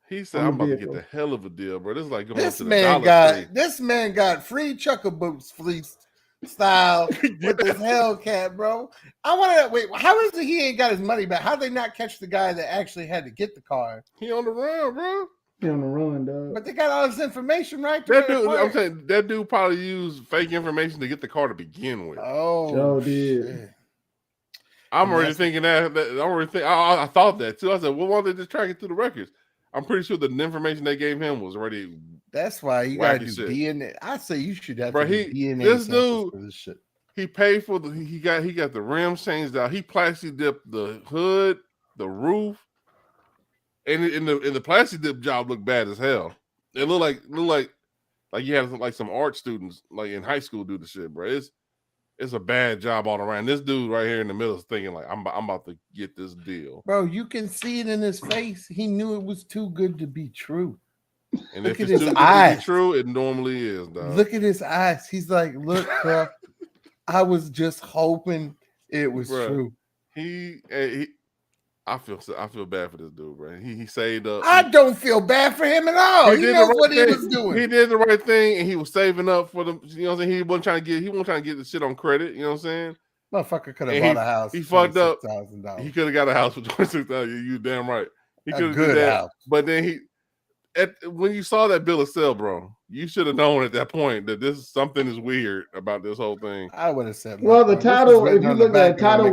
He said, on I'm the about to get vehicle. the hell of a deal, bro. This is like going This to the man Dollar Tree. got free chucker boots fleece style with this Hellcat, bro. I want to wait. How is it he ain't got his money back? How they not catch the guy that actually had to get the car? He on the run, bro. He on the run, dog. But they got all this information right That there. dude, I'm saying that dude probably used fake information to get the car to begin with. Oh, Joe did. shit. I'm And already that's- thinking I thought that too. I said, well, why don't they just track it through the records? I'm pretty sure the information they gave him was already. That's why you gotta do Wacky shit. DNA. I say you should have Bro, to do DNA this samples dude- for this shit. He paid for he got the rims changed out. He plastic dipped the hood, the roof, and in the plastic dip job looked bad as hell. It looked like Like you had like some art students like in high school do the shit, bro. It's a bad job all around. This dude right here in the middle is thinking like, I'm about to get this deal. Bro, you can see it in his face. He knew it was too good to be true. And Look if at it's his too good to eyes. be true, it normally is, dog. Look at his eyes. He's like, look, bro, I was just hoping it was Bruh. true. I feel bad for this dude, bro. He saved up. I don't feel bad for him at all. He knows what he was doing. He did the right thing, and he was saving up for the. You know what I'm saying? He wasn't trying to get the shit on credit. You know what I'm saying? Motherfucker could have bought a house. He fucked up. $26,000. He could have got a house for $26,000. You damn right. He could have good that. house. But then when you saw that bill of sale, bro, you should have known at that point that something is weird about this whole thing. I would have said. Well, the title, if you look at the title,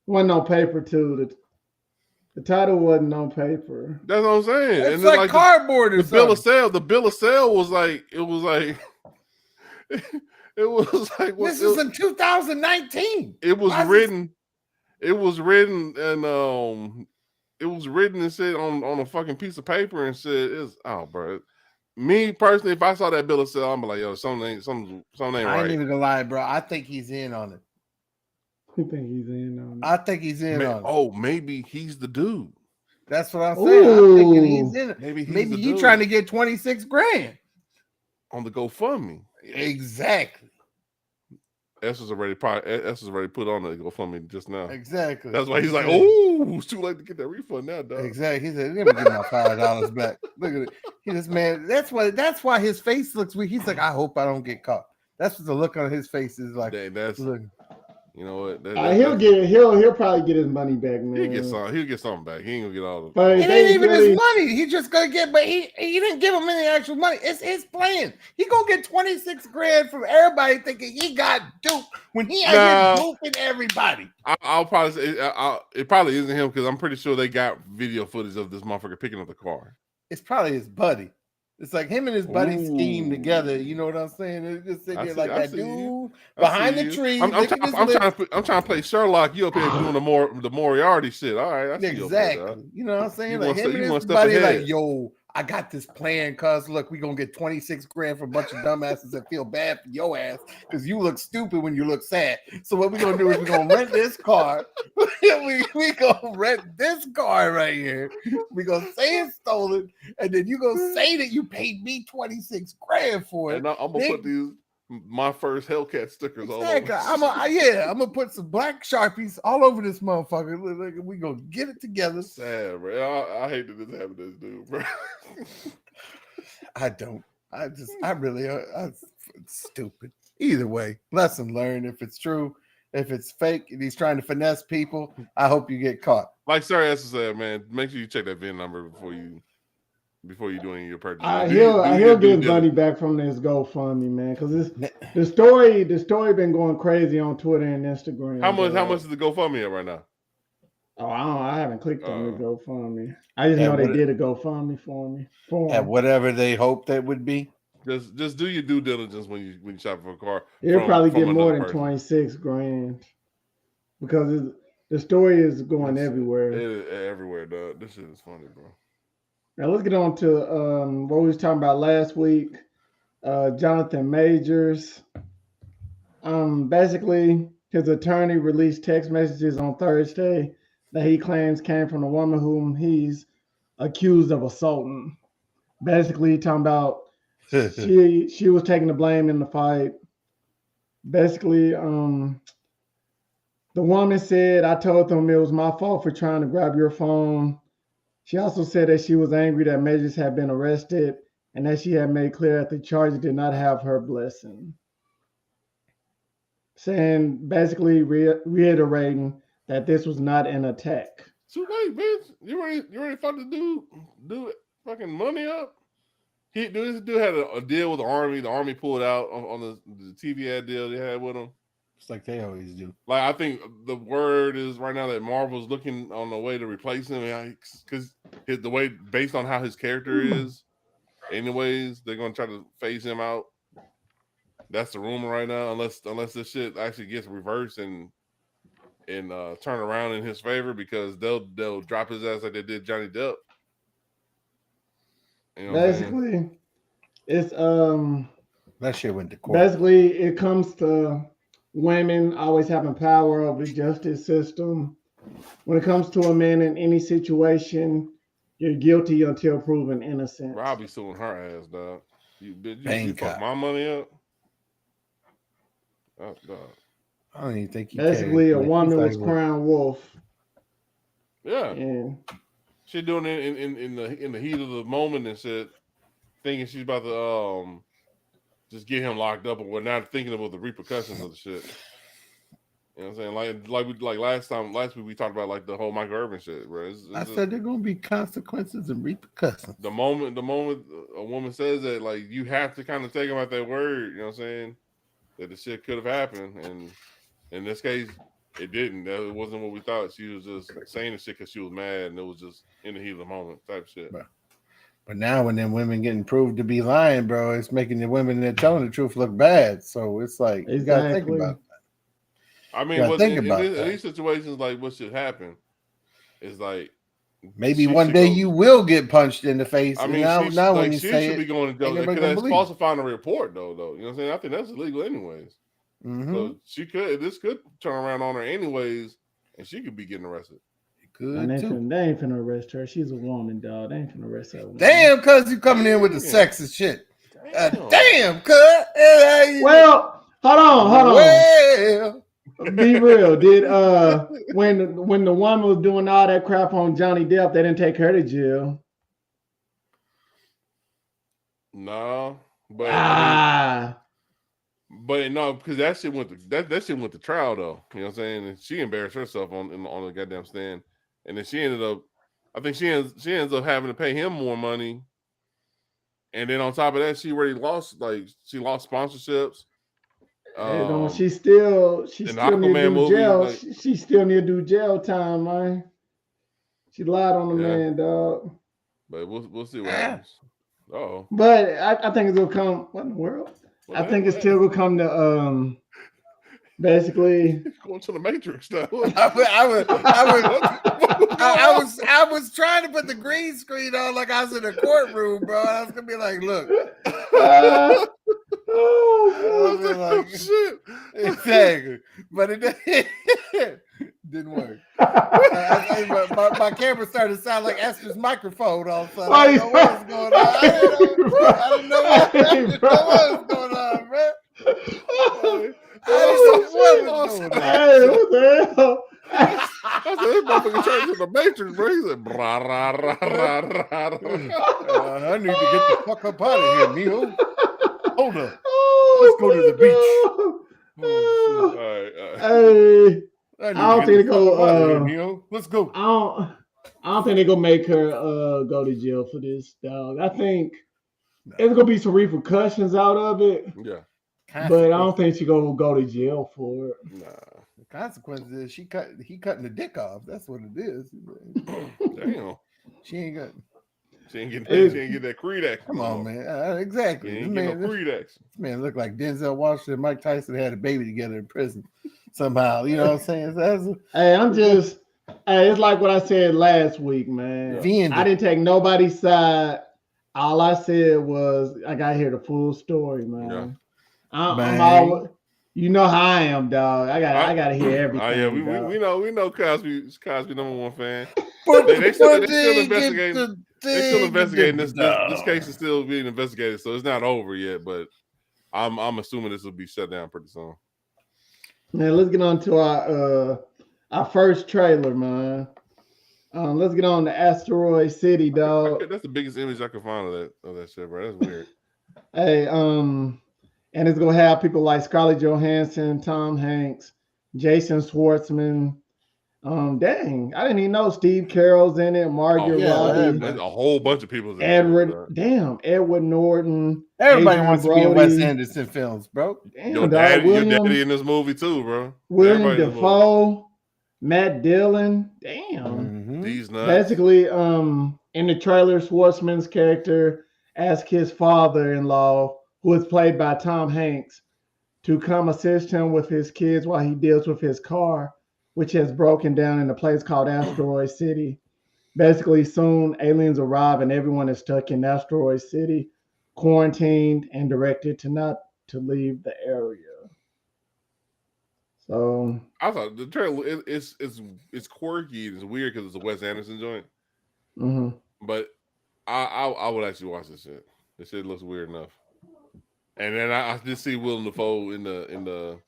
wasn't on paper too. The title wasn't on paper. That's what I'm saying. It's like cardboard or the something. bill of sale. The bill of sale was like it was like this is in 2019. It was written. It was written and it was written and said on a fucking piece of paper and said bro. Me personally, if I saw that bill of sale, I'm like, yo, something ain't right. I ain't even gonna lie, bro. I think he's in on it. You think he's in on it? I think he's in on it. Oh, maybe he's the dude. That's what I'm saying. I'm thinking he's in it.Maybe he's trying to get 26 grand on the GoFundMe. Exactly. Esther's already put on the GoFundMe just now. Exactly. That's why he's like, oh, it's too late to get that refund now, dog. Exactly. He said, let me get my $5 back. Look at it. He just, man, that's why his face looks weird. He's like, I hope I don't get caught. That's what the look on his face is like. Look. You know what? He'll probably get his money back, man. He'll get something back. He ain't gonna get all of it. But it ain't even his money. He just gonna get, but he didn't give him any actual money. It's his plan. He gonna get 26 grand from everybody thinking he got duped when he ain't duping everybody. I'll probably say it probably isn't him because I'm pretty sure they got video footage of this motherfucker picking up the car. It's probably his buddy. It's like him and his buddy scheme together. You know what I'm saying? It's just sitting there like that dude behind the tree. I'm trying to play Sherlock. You up here doing the Moriarty shit. All right, exactly. You know what I'm saying? Like him and his buddy, like, yo, I got this plan, cuz look, we gonna get 26 grand for a bunch of dumbasses that feel bad for your ass because you look stupid when you look sad. So what we gonna do is we gonna rent this car. we gonna rent this car right here. We gonna say it's stolen, and then you gonna say that you paid me 26 grand for it. And I'm gonna put these my first Hellcat stickers all over. I'm gonna put some black Sharpies all over this motherfucker. We gonna get it together. Sad, bro. I hate that this happened to this dude, bro. I don't. It's stupid. Either way, lesson learned. If it's true, if it's fake, and he's trying to finesse people, I hope you get caught. Like Sarah Esther said, man, make sure you check that VIN number before you do any of your purchases. He'll get money back from this GoFundMe, man, because the story been going crazy on Twitter and Instagram. How much is the GoFundMe at right now? Oh, I haven't clicked on the GoFundMe. I just know they did a GoFundMe for me. At whatever they hoped that would be. Just do your due diligence when you shop for a car. You'll probably get more than 26 grand because the story is going everywhere. Everywhere, dog. This shit is funny, bro. Now let's get on to what we was talking about last week. Jonathan Majors. Basically, his attorney released text messages on Thursday that he claims came from a woman whom he's accused of assaulting. Basically, talking about she was taking the blame in the fight. Basically, the woman said, "I told them it was my fault for trying to grab your phone." She also said that she was angry that Majors had been arrested and that she had made clear that the charges did not have her blessing. Saying, basically reiterating that this was not an attack. Too late, bitch. You ready fuck the dude fucking money up? This dude had a deal with the Army. The Army pulled out on the TV ad deal they had with him. Just like they always do. Like, I think the word is right now that Marvel's looking on the way to replace him because the way, based on how his character is, anyways, they're gonna try to phase him out. That's the rumor right now, unless this shit actually gets reversed and turn around in his favor, because they'll drop his ass like they did Johnny Depp. You know basically, It's That shit went to court. basically it comes to women always having power over the justice system. When it comes to a man in any situation, you're guilty until proven innocent. Robbie suing her ass, dog. You Bangkok. fuck my money up? Oh, dog. I don't even think he Basically, cares, a man. woman He's was like, crowned wolf, Yeah, and she doing it in the heat of the moment and shit, thinking she's about to just get him locked up, or not thinking about the repercussions of the shit. You know what I'm saying? Like last week we talked about like the whole Michael Irvin shit, bro. I said there gonna be consequences and repercussions. The moment a woman says that, like, you have to kind of take them at their word. You know what I'm saying? That the shit could have happened, and in this case, it didn't. That wasn't what we thought. She was just saying the shit because she was mad, and it was just in the heat of the moment type shit. But now when them women getting proved to be lying, bro, it's making the women that telling the truth look bad. So it's like you gotta think exactly. about that. I mean, in these situations, like what should happen is like maybe one day you will get punched in the face. I mean, now when you she say should be going to jail because that's falsifying a report, though. You know what I'm saying? I think that's illegal, anyways. Mm-hmm. So this could turn around on her, anyways, and she could be getting arrested. Good They too. ain't finna arrest her. She's a woman, dog. They ain't finna arrest her. Damn, cuz you coming in with the sexist shit. Damn, cuz. Well, hold on. Well, be real. Did when the woman was doing all that crap on Johnny Depp, they didn't take her to jail? No, but I mean, but no, because that shit went to trial though. You know what I'm saying? And she embarrassed herself on the goddamn stand, and then she ended up. I think she ends up having to pay him more money, and then on top of that, she already lost sponsorships. She still need to do jail. Like, she still need to do jail time, man. She lied on the man, dog. But we'll see what happens. Oh, but I think it's gonna come. What in the world? I think it's still gonna come to basically going to the Matrix now. I was trying to put the green screen on like I was in a courtroom, bro. I was gonna be like, look. Like, shit. Exactly. But it didn't work. My camera started to sound like Esther's microphone all of a sudden. I didn't know what was going on. I didn't know what was going on, man. What the hell? I said, this motherfucker turned to the Matrix, bro. He said, rah, rah, rah, rah, rah, rah. I need to get the fuck up out of here, Neil. Hold up. Let's go to the beach. All right. Hey, I don't think they go. Neil. Let's go. I don't think they're gonna make her go to jail for this, dog. I think there's gonna be some repercussions out of it. Yeah. But I don't think she's gonna go to jail for it. Nah. The consequence is he cutting the dick off. That's what it is. Damn. She ain't getting that Creed action. Come on, man. Exactly. She ain't getting no Creed action. This man looked like Denzel Washington and Mike Tyson had a baby together in prison somehow. You know what I'm saying? It's like what I said last week, man. I didn't take nobody's side. All I said was I gotta hear the full story, man. Yeah. I'm always, you know how I am, dog. I gotta hear everything. Oh yeah, we know Cosby's #1 fan. But they still investigating. They're still investigating this. This case is still being investigated, so it's not over yet. But I'm assuming this will be shut down pretty soon. Man, let's get on to our first trailer, man. Let's get on to Asteroid City, dog. That's the biggest image I could find of that shit, bro. That's weird. Hey, and it's gonna have people like Scarlett Johansson, Tom Hanks, Jason Schwartzman. Dang, I didn't even know Steve Carell's in it, Margaret Robbie. There's a whole bunch of people. Edward Norton. Everybody Adrian wants Brody. to be in Wes Anderson films, bro. Damn, your daddy in this movie too, bro. William Dafoe, Matt Dillon. Damn. Mm-hmm. These nuts. Basically, in the trailer, Schwartzman's character asked his father-in-law, who is played by Tom Hanks, to come assist him with his kids while he deals with his car, which has broken down in a place called Asteroid City. Basically, soon aliens arrive and everyone is stuck in Asteroid City, quarantined and directed to not to leave the area. So I thought the trailer it's quirky. It's weird because it's a Wes Anderson joint. mhm. But I would actually watch this shit. This shit looks weird enough. And then I just see Willem Dafoe in the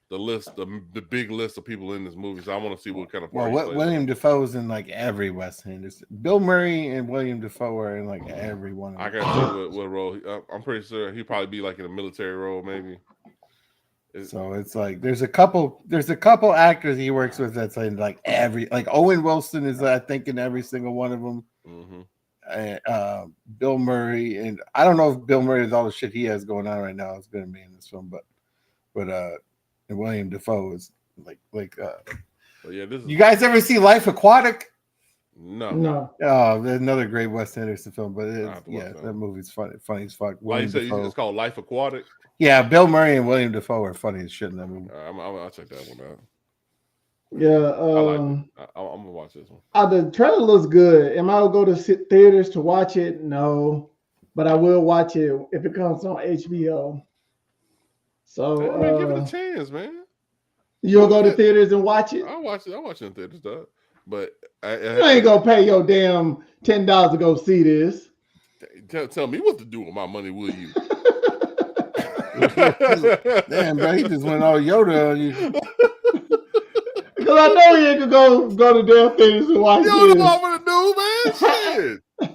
list, the big list of people in this movie. So I want to see what kind of part he plays. William Dafoe's in like every Wes Anderson. Bill Murray and William Dafoe are in like every one of them. I can't see what role. I'm pretty sure he'd probably be like in a military role, maybe. So it's like there's a couple actors he works with that's in like Owen Wilson is I think in every single one of them. Mm-hmm. And Bill Murray, and I don't know if Bill Murray is all the shit he has going on right now is going to be in this film, but and William Dafoe is like yeah, this is, you guys ever see Life Aquatic? No. Oh, there's another great Wes Anderson film, but that movie's funny as fuck. Like you said, it's called Life Aquatic. Yeah, Bill Murray and William Dafoe are funny as shit in that movie. I'll check that one out. Yeah, I like it. I'm gonna watch this one. The trailer looks good. Am I gonna go to theaters to watch it? No, but I will watch it if it comes on HBO. So Hey, man, give it a chance, man. You'll go to theaters and watch it. I'll watch it in theaters, dog. But you ain't gonna pay your damn $10 to go see this. Tell me what to do with my money, will you? Damn, bro, he just went all Yoda on you. Because I know you ain't gonna go to damn theaters and watch You this. don't know what I'm gonna do, man. Shit.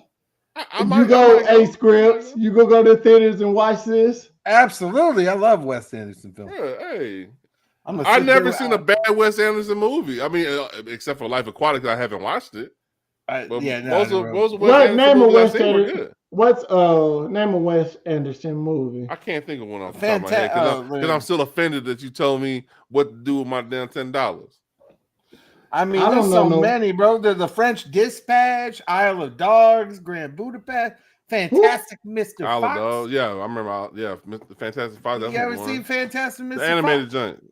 You go scripts. You go to theaters and watch this. Absolutely, I love Wes Anderson films. Yeah, hey, I've never seen a bad Wes Anderson movie. I mean, except for Life Aquatic, I haven't watched it. Most of Wes Anderson movies I've seen were good. What's name a Wes Anderson movie? I can't think of one off the top of my head because I'm still offended that you told me what to do with my damn $10. I mean, there's so many, bro. There's The French Dispatch, Isle of Dogs, Grand Budapest, Fantastic Mr. Isle Fox. of Dogs, yeah, I remember. Mr. Fantastic Fox. You ever seen Fantastic Mr. Fox? The animated joint.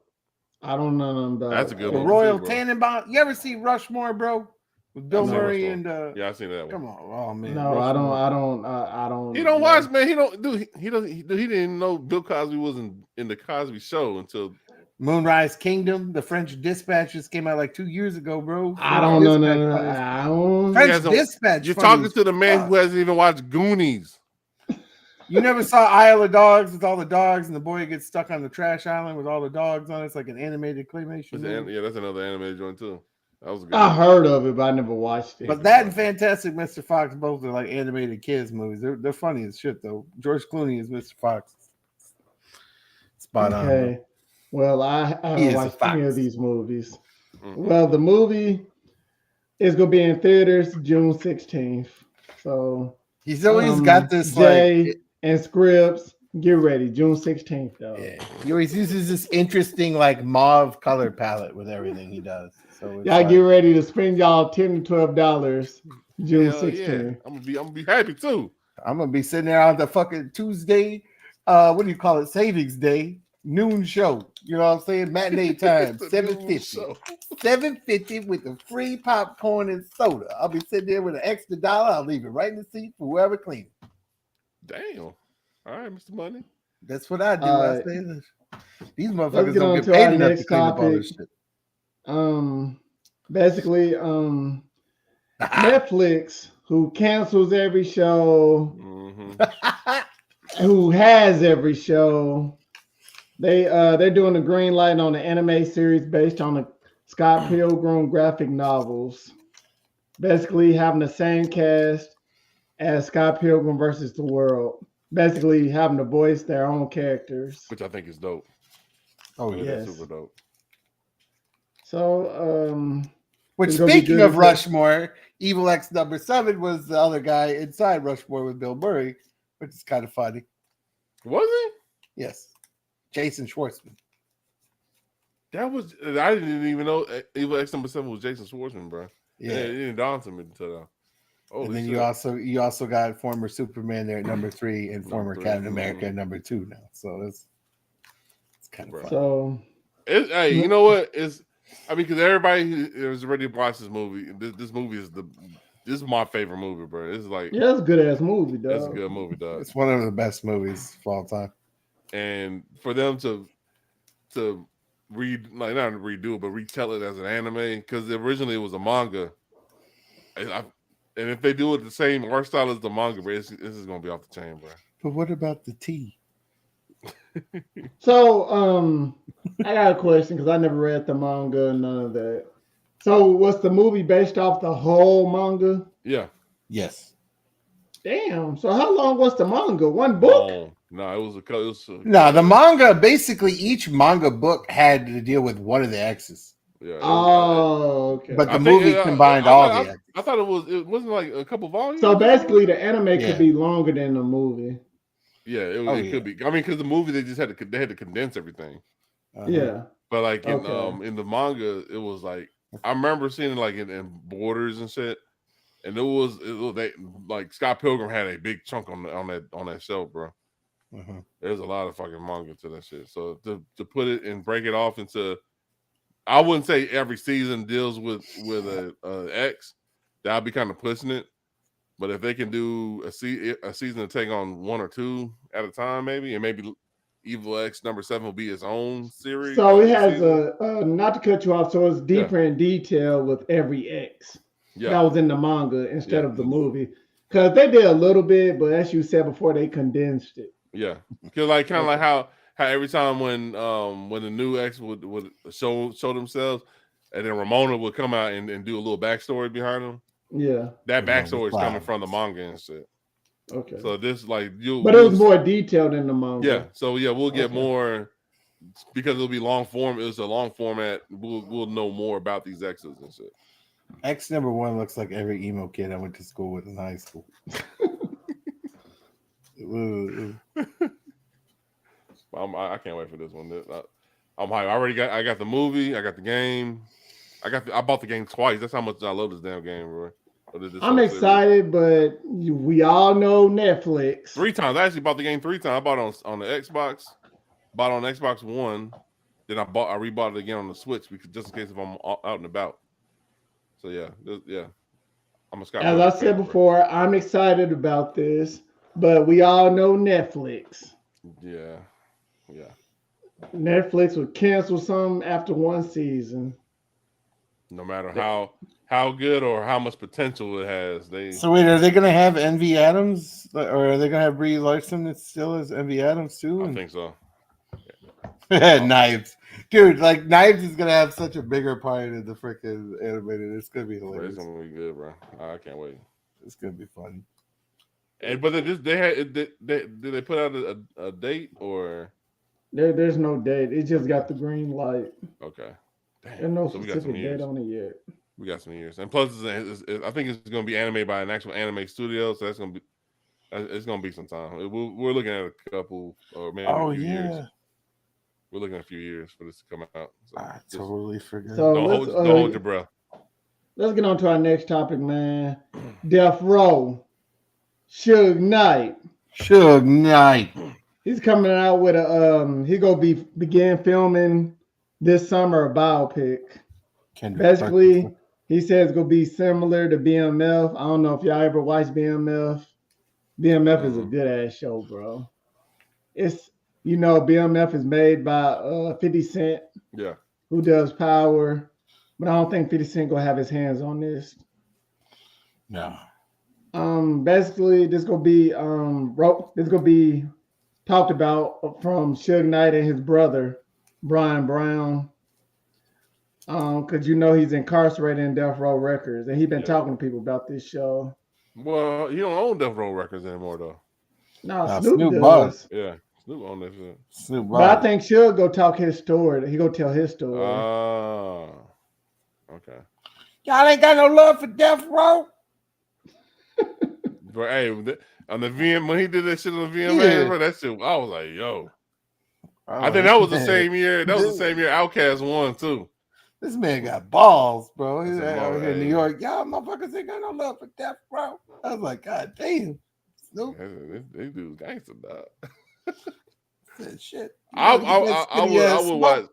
I don't know nothing about. That's a good one. Royal Tannenbaum. You ever see Rushmore, bro? With Bill Murray and yeah, I seen that one. Come on, oh man. No, Rushmore. I don't. He don't watch, man. He don't do. He didn't know Bill Cosby was in the Cosby Show until Moonrise Kingdom. The French Dispatch just came out like 2 years ago, bro. I don't know. French Dispatch. You're talking to the man who hasn't even watched Goonies. You never saw Isle of Dogs with all the dogs and the boy gets stuck on the trash island with all the dogs on it? It's like an animated claymation. Yeah, that's another animated joint too. That was good. I heard of it, but I never watched it. But that and Fantastic Mr. Fox both are like animated kids movies. They're funny as shit though. George Clooney is Mr. Fox. Spot on. Okay. Well, I haven't watched any of these movies. Mm-hmm. Well, the movie is gonna be in theaters June 16th. So he's always got this Jay and Scripps. Get ready, June 16th, though. Yeah. He always uses this interesting, like mauve color palette with everything he does. So y'all get ready to spend y'all $10 to $12 June 16th. Yeah. I'm gonna be happy too. I'm gonna be sitting there on the fucking Tuesday, what do you call it? Savings day, noon show. You know what I'm saying? Matinee time, $7.50. $7.50 with the free popcorn and soda. I'll be sitting there with an extra $1. I'll leave it right in the seat for whoever cleans it. Damn. All right, Mr. Money. That's what I do. I say this. These motherfuckers don't get paid enough to clean up all this shit. Basically, Netflix, who cancels every show, who has every show, they're doing a green light on the anime series based on the Scott Pilgrim graphic novels. Basically, having the same cast as Scott Pilgrim versus the World. Basically, having to voice their own characters, which I think is dope. Oh yeah, that's super dope. So, which speaking of Rushmore, Evil X #7 was the other guy inside Rushmore with Bill Murray, which is kind of funny. Was he? Yes, Jason Schwartzman. That was I didn't even know Evil X #7 was Jason Schwartzman, bro. Yeah, it didn't dawn to me until now. Oh, and then you also got former Superman there at #3 and former Captain America at #2 now. So it's kind of fun. So, hey, you know what? Because everybody is ready to watch this movie. This movie is this is my favorite movie, bro. It's like Yeah, it's a good ass movie, dog. it's a good movie, dog. It's one of the best movies of all time. And for them to read, like, not redo it, but retell it as an anime, because originally it was a manga. And if they do it the same art style as the manga, bro, this is gonna be off the chain, bro. But what about the tea? So, I got a question because I never read the manga and none of that. So, was the movie based off the whole manga? Yeah. Yes. Damn. So, how long was the manga? One book? No, it was No, the manga, basically each manga book had to deal with one of the X's. Yeah. Oh, okay. But the movie combined all the X's. I thought it wasn't like a couple volumes. So basically, the anime could be longer than the movie. Yeah, it could be. I mean, because the movie they had to condense everything. Yeah. But like in the manga, it was like I remember seeing it like in Borders and shit, and it was like Scott Pilgrim had a big chunk on that shelf, bro. There's a lot of fucking manga to that shit. So to put it and break it off into, I wouldn't say every season deals with a X. That'd be kind of pushing it. But if they can do a season to take on one or two at a time, maybe, and maybe Evil X number 7 will be its own series. So it has not to cut you off. So it's deeper in detail with every X. That was in the manga instead of the movie, because they did a little bit, but as you said before, they condensed it. Yeah, because like kind of like how every time when the new X would show themselves, and then Ramona would come out and do a little backstory behind them. Yeah, that backstory is coming from the manga and shit. Okay. So this but it was more detailed in the manga. Yeah. So we'll get more because it'll be long form. It's a long format. We'll know more about these X's and shit. X number 1 looks like every emo kid I went to school with in high school. I can't wait for this one. I'm hyped. I got the movie. I got the game. I bought the game twice. That's how much I love this damn game, bro. I'm excited, but we all know Netflix. 3 times. I actually bought the game 3 times. I bought it on the Xbox, bought it on Xbox One, then I rebought it again on the Switch because just in case if I'm out and about. So yeah. I'm a Scott. As I said before, I'm excited about this, but we all know Netflix. Yeah. Netflix would cancel something after one season. No matter how good or how much potential it has, So wait, are they going to have Envy Adams, or are they going to have Brie Larson still as Envy Adams too? I think so. Knives, dude, like Knives is going to have such a bigger part in the freaking animated. It's going to be hilarious. It's going to be good, bro. I can't wait. It's going to be funny. But did they put out a date or? There's no date. It just got the green light. Okay. Damn. There's no specific date on it yet. We got some years, and plus, I think it's going to be animated by an actual anime studio, so it's going to be some time. We're looking at a couple or maybe a few years. We're looking at a few years for this to come out. So I totally forgot. So don't hold your breath. Let's get on to our next topic, man. Death Row. Suge Knight. He's coming out with he gonna begin filming this summer a biopic. Basically, he says it's gonna be similar to BMF. I don't know if y'all ever watched BMF. BMF is a good ass show, bro. It's BMF is made by 50 Cent. Yeah. Who does Power. But I don't think 50 Cent gonna have his hands on this. No. Basically this gonna be talked about from Suge Knight and his brother, Brian Brown. Because he's incarcerated in Death Row Records, and he's been talking to people about this show. Well, he don't own Death Row Records anymore, though. No, Snoop does. Yeah, Snoop on that shit. Snoop but I think Suge go talk his story. He go tell his story. Oh, okay. Y'all ain't got no love for Death Row. But hey, on the VM when he did that shit on the VMA, bro, that shit, I was like, yo. I think that was the same year. That was the same year Outkast won too. This man got balls, bro. He's out here in New York. Y'all motherfuckers ain't got no love for Death Row. I was like, God damn. Snoop. They dude's gangster, dog. Said shit. I would watch.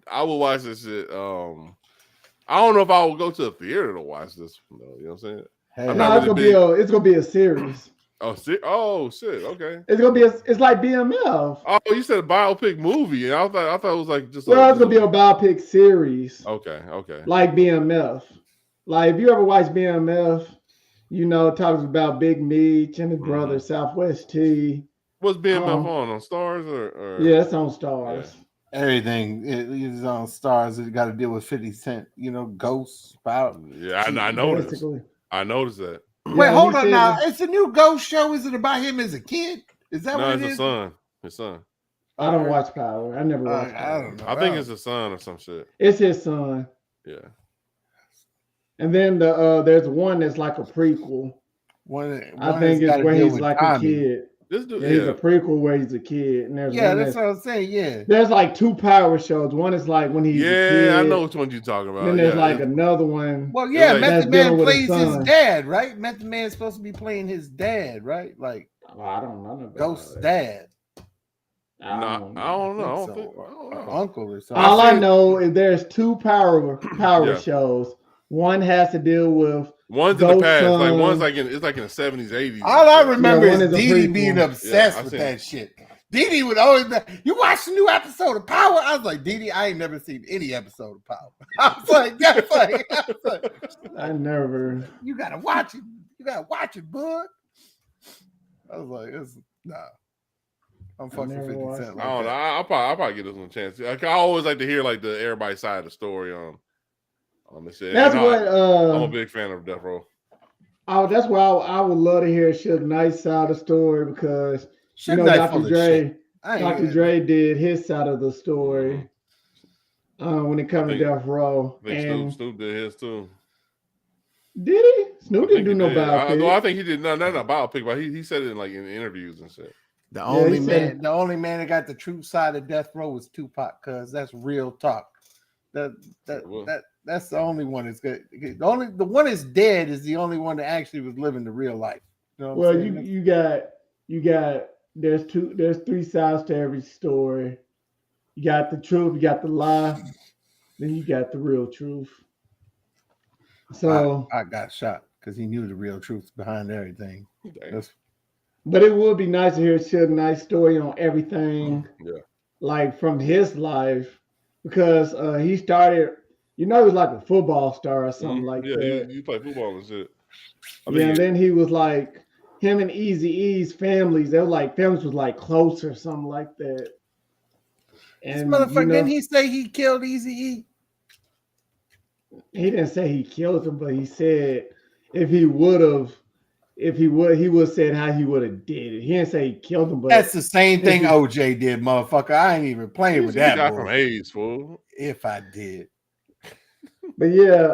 I would watch this shit. I don't know if I will go to a theater to watch this. You know what I'm saying? Hey, I'm No, not it's really gonna big. it's gonna be a series. Oh shit. Okay. It's gonna be it's like BMF. Oh, you said a biopic movie, and I thought it was like just Well, it's just gonna be a biopic series Okay. like BMF. Like if you ever watch BMF, you know, it talks about Big Meech and his brother Southwest T. What's BMF on Stars or Yeah, it's on Stars. everything is on Stars. It got to deal with 50 Cent. You know, Ghost Spout. Yeah, I noticed. Basically. I noticed that. Wait, Yeah, hold he on said now. It's a new Ghost show. Is it about him as a kid? Is that No, what it's it a is? son. His son. I don't watch Power. I never watched I Power. don't know. I think it's a son or some shit. It's his son. Yeah. And then there's one that's like a prequel. One I think it's got to where deal he's with like Tommy. a kid. This dude, Yeah, he's a prequel where he's a kid. And there's Yeah, one that's what I'm saying. Yeah. there's like two Power shows. One is like when he's a kid. I know which one you're talking about. And then there's Yeah, like another one. Well, yeah, like- Method That's dealing Man with his plays his son. dad, right? Method Man's supposed to be playing his dad, right? Like Oh, I don't know about Ghost's that. dad. I don't know. I don't think. Or uncle or something. All I seen- know is there's two Power Yeah. shows. One has to deal with One's in the Ghost past. Like son. one's like it's like in the 70s, 80s. All I remember one is is a Dee Dee prequel. being Yeah, obsessed I've with seen that shit. Dee Dee would always be, you watched the new episode of Power? I was like, Dee Dee, I ain't never seen any episode of Power. I was like, I never. you gotta watch it. You gotta watch it, bud. I was like, nah. I'm fucking never 50 watched Cent. it. Like I don't know. that. I'll probably get this one a chance. Like, I always like to hear like the everybody's side of the story on this shit. That's And what. I'm a big fan of Death Row. That's why I would love to hear Suge Knight's side of the story because Suge you know Knight full Dr. of shit. Dre. I ain't Dr. even- Dre did his side of the story when it comes to think- Death Row. I think And Snoop did his too. did he? Snoop I didn't think do he no did. biopic. I think he did. No, not a biopic, but he said it in like in interviews and shit. The Yeah, only he said- man, the only man that got the true side of Death Row was Tupac, cause that's real talk. That's the only one that's good. The one that's dead is the only one that actually was living the real life. You know what Well, I'm saying? you got there's three sides to every story. You got the truth, you got the lie, then you got the real truth. So, I got shot because he knew the real truth behind everything. Damn. That's, but it would be nice to hear Suge Knight's story on everything, Yeah. like from his life, because he started. You know, he was like a football star or something like yeah, that. you play football and shit. I Yeah, think and then he was like him and Eazy-E's families. They were like families was like close or something like that. this And motherfucker, you know, didn't he say he killed Eazy-E? he didn't say he killed him, but he said he would said how he would have did it. He didn't say he killed him, but That's the same thing OJ did, motherfucker. I ain't even playing with he that. died from bullshit. AIDS, fool. If I did. But yeah,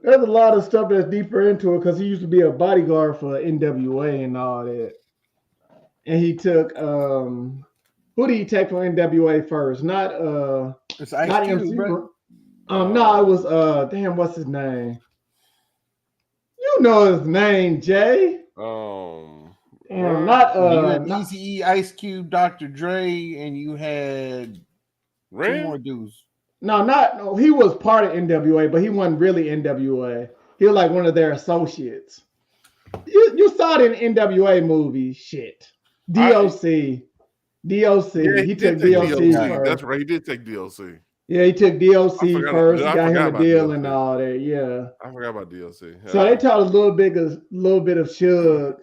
there's a lot of stuff that's deeper into it because he used to be a bodyguard for NWA and all that. And he took who did he take from NWA first? Not It's Ice not Cube, MC. bro. No, it was damn, what's his name? You know his name, Jay. And not You had not- Eazy-E, Ice Cube, Dr. Dre, and you had two more Ren? dudes. no, he was part of NWA, but he wasn't really NWA. He was like one of their associates. You saw it in NWA movie, shit. DOC. Yeah, he took did take DOC DLC. first. That's right. He did take DLC. Yeah, he took DLC I forgot- first, I got him forgot a about deal DLC. and all that. Yeah. I forgot about DLC. So they taught a little bit of Suge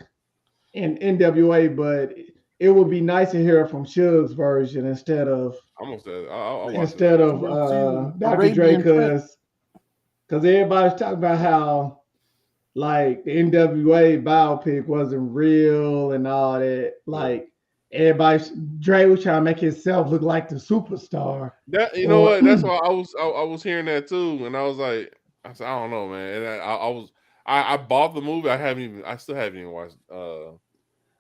in NWA, but it would be nice to hear from Suge's version instead of Almost that. I'll watch instead it. of Dr. Dre, Arabian Prince. because everybody's talking about how like the NWA biopic wasn't real and all that. Like Dre was trying to make himself look like the superstar. That you know what? That's why I was hearing that too, and I was like, I said, I don't know, man. And I bought the movie. I still haven't even watched.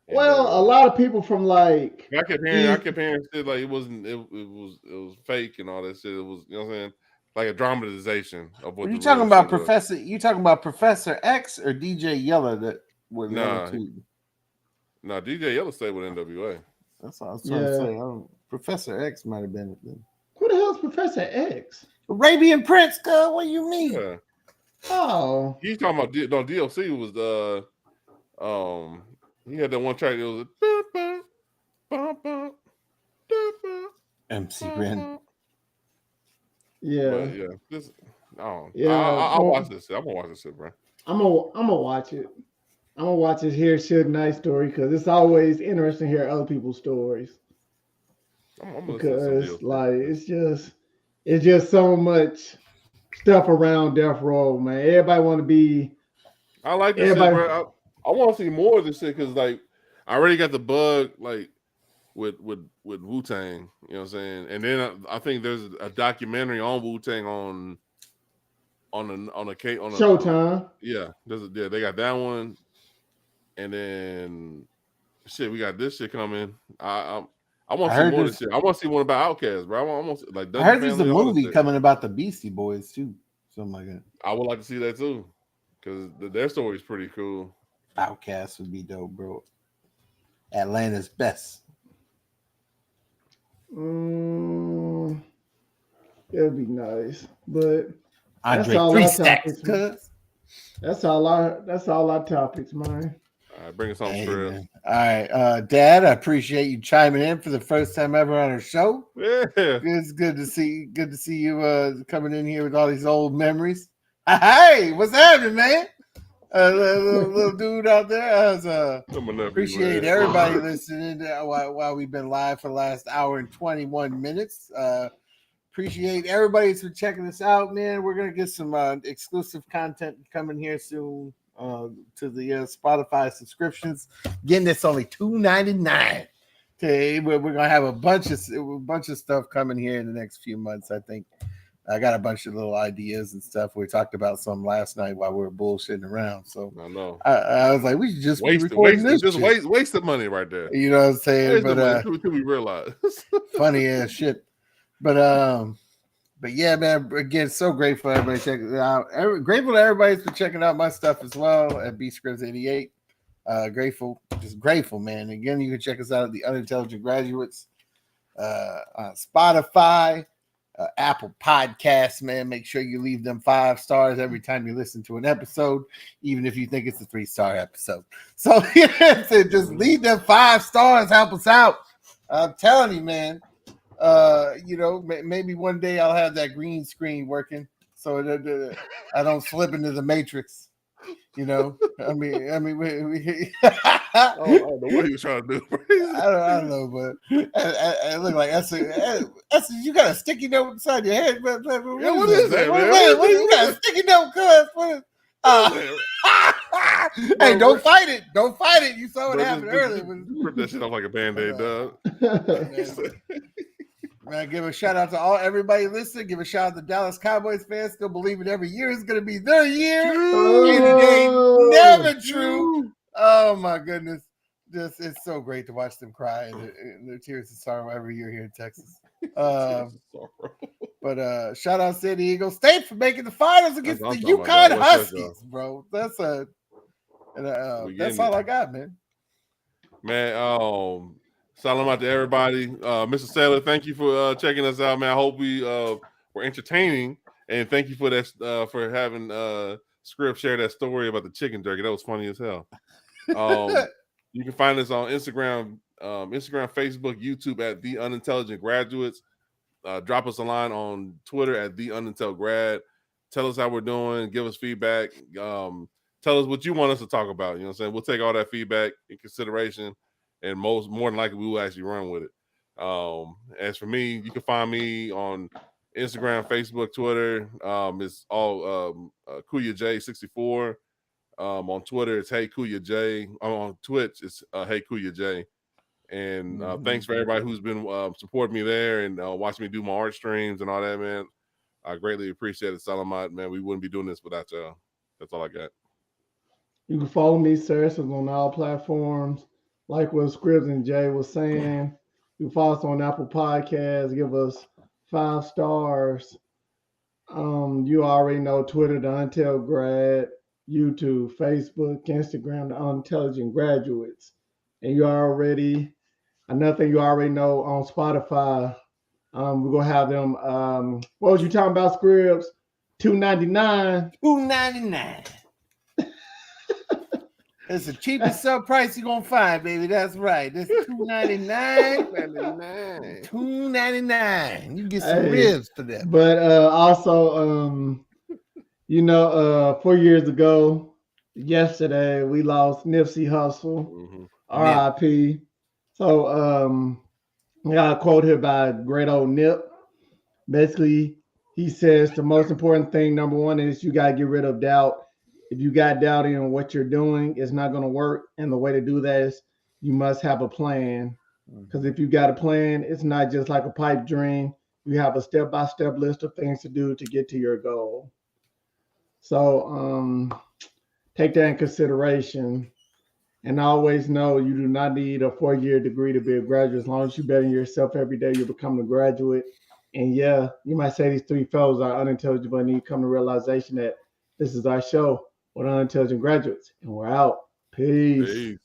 Well, a lot of people from like I kept hearing shit like it was fake and all that shit. It was, you know what I'm saying, like a dramatization of what. Are you the talking real about shit was. Professor? You talking about Professor X or DJ Yella that were the Nah. other two? No, DJ Yellow stayed with NWA. That's what I was trying to Yeah. say. Professor X might have been it then. who the hell's Professor X? Arabian Prince, cuz, what do you mean? Yeah. Oh, He's talking about DLC was the he had that one track that was MC Ren. yeah, but yeah, this yeah. I'll watch this. I'm gonna watch this shit, bro. I'm gonna watch it. I'm gonna watch it. Hear Suge Knight story because it's always interesting to hear other people's stories. I'm gonna listen to some Because DLC. like it's just so much stuff around Death Row, man. Everybody want to be. I like this shit, Everybody. bro. I want to see more of this shit because like I already got the bug like with Wu Tang, you know what I'm saying? And then I think there's a documentary on Wu Tang on Showtime. Yeah, they got that one, and then shit, we got this shit coming. I want to see more of this shit. I want to see one about Outkast, bro. I want like I heard there's a Family, all this movie shit. coming about the Beastie Boys too, something like that. I would like to see that too, because their story is pretty cool. Outkast would be dope, bro. Atlanta's best. It'd be nice, but Andre 3 Stacks, cuz. That's all our topics, man. All right, bring us on, Hey, Scrub. man. All right, Dad, I appreciate you chiming in for the first time ever on our show. Yeah, It's good to see you coming in here with all these old memories. Hey, what's happening, man? Little dude out there. Appreciate everybody listening while we've been live for the last hour and 21 minutes. Appreciate everybody for checking us out, man. We're gonna get some exclusive content coming here soon to the Spotify subscriptions. Again, that's only $2.99. Okay, we're gonna have a bunch of stuff coming here in the next few months. I think I got a bunch of little ideas and stuff. We talked about some last night while we were bullshitting around. So I know. I was like, we should just be recording this. Just waste the money right there. You know what I'm saying? Waste but the money until we realize. Funny ass shit. But yeah, man. Again, so grateful everybody checking it out. Grateful to everybody for checking out my stuff as well at BScripts88. Just grateful, man. Again, you can check us out at the Unintelligent Graduates on Spotify, Apple Podcasts, man. Make sure you leave them 5 stars every time you listen to an episode, even if you think it's a 3-star episode. So just leave them 5 stars, help us out. I'm telling you, man. Maybe one day I'll have that green screen working so that I don't slip into the matrix. You know, I mean, I don't know what he was trying to do. I don't know, but I look like that's you got a sticky note inside your head. What is that, man? What you got a sticky note, cuz? Hey, don't fight it. Don't fight it. You saw what happened earlier. Rip that shit off like a Band-Aid, dog. Man, give a shout out to everybody listening. Give a shout out to Dallas Cowboys fans. Still believing every year is going to be their year. Never true. Oh my goodness. It's so great to watch them cry and their tears of sorrow every year here in Texas. But shout out San Diego State for making the finals against the UConn Huskies, bro. That's all I got, man. Man, salam out to everybody. Mr. Sailor, thank you for checking us out, man. I hope we were entertaining, and thank you for that for having Script share that story about the chicken jerky. That was funny as hell. You can find us on Instagram, Facebook, YouTube at The Unintelligent Graduates. Drop us a line on Twitter at The Unintel Grad. Tell us how we're doing. Give us feedback. Tell us what you want us to talk about. You know what I'm saying? We'll take all that feedback in consideration. And more than likely, we will actually run with it. As for me, you can find me on Instagram, Facebook, Twitter. It's all Kuya J64. On Twitter, it's Hey Kuya J. On Twitch, it's Hey Kuya J. And thanks for everybody who's been supporting me there and watching me do my art streams and all that, man. I greatly appreciate it, Salamat, man. We wouldn't be doing this without y'all. That's all I got. You can follow me, Sarah, on all platforms. Like what Scribs and Jay was saying, you can follow us on Apple Podcasts. Give us 5 stars. You already know Twitter, the Untel Grad, YouTube, Facebook, Instagram, the Unintelligent Graduates. And another thing you already know on Spotify, We're gonna have them. What was you talking about, Scribs? $2.99. $2.99. It's the cheapest sub price you're gonna find, baby. That's right. This $2.99. $2.99. You can get some ribs for that. But also, 4 years ago, yesterday, we lost Nipsey Hussle, R.I.P. So I got a quote here by great old Nip. Basically, he says the most important thing, number one, is you got to get rid of doubt. If you got doubt in what you're doing, it's not going to work. And the way to do that is you must have a plan. Because if you got a plan, it's not just like a pipe dream. You have a step-by-step list of things to do to get to your goal. So take that in consideration. And always know you do not need a 4-year degree to be a graduate. As long as you bet in yourself every day, you become a graduate. And yeah, you might say these three fellows are unintelligent, but then you come to realization that this is our show with unintelligent graduates. And we're out. Peace.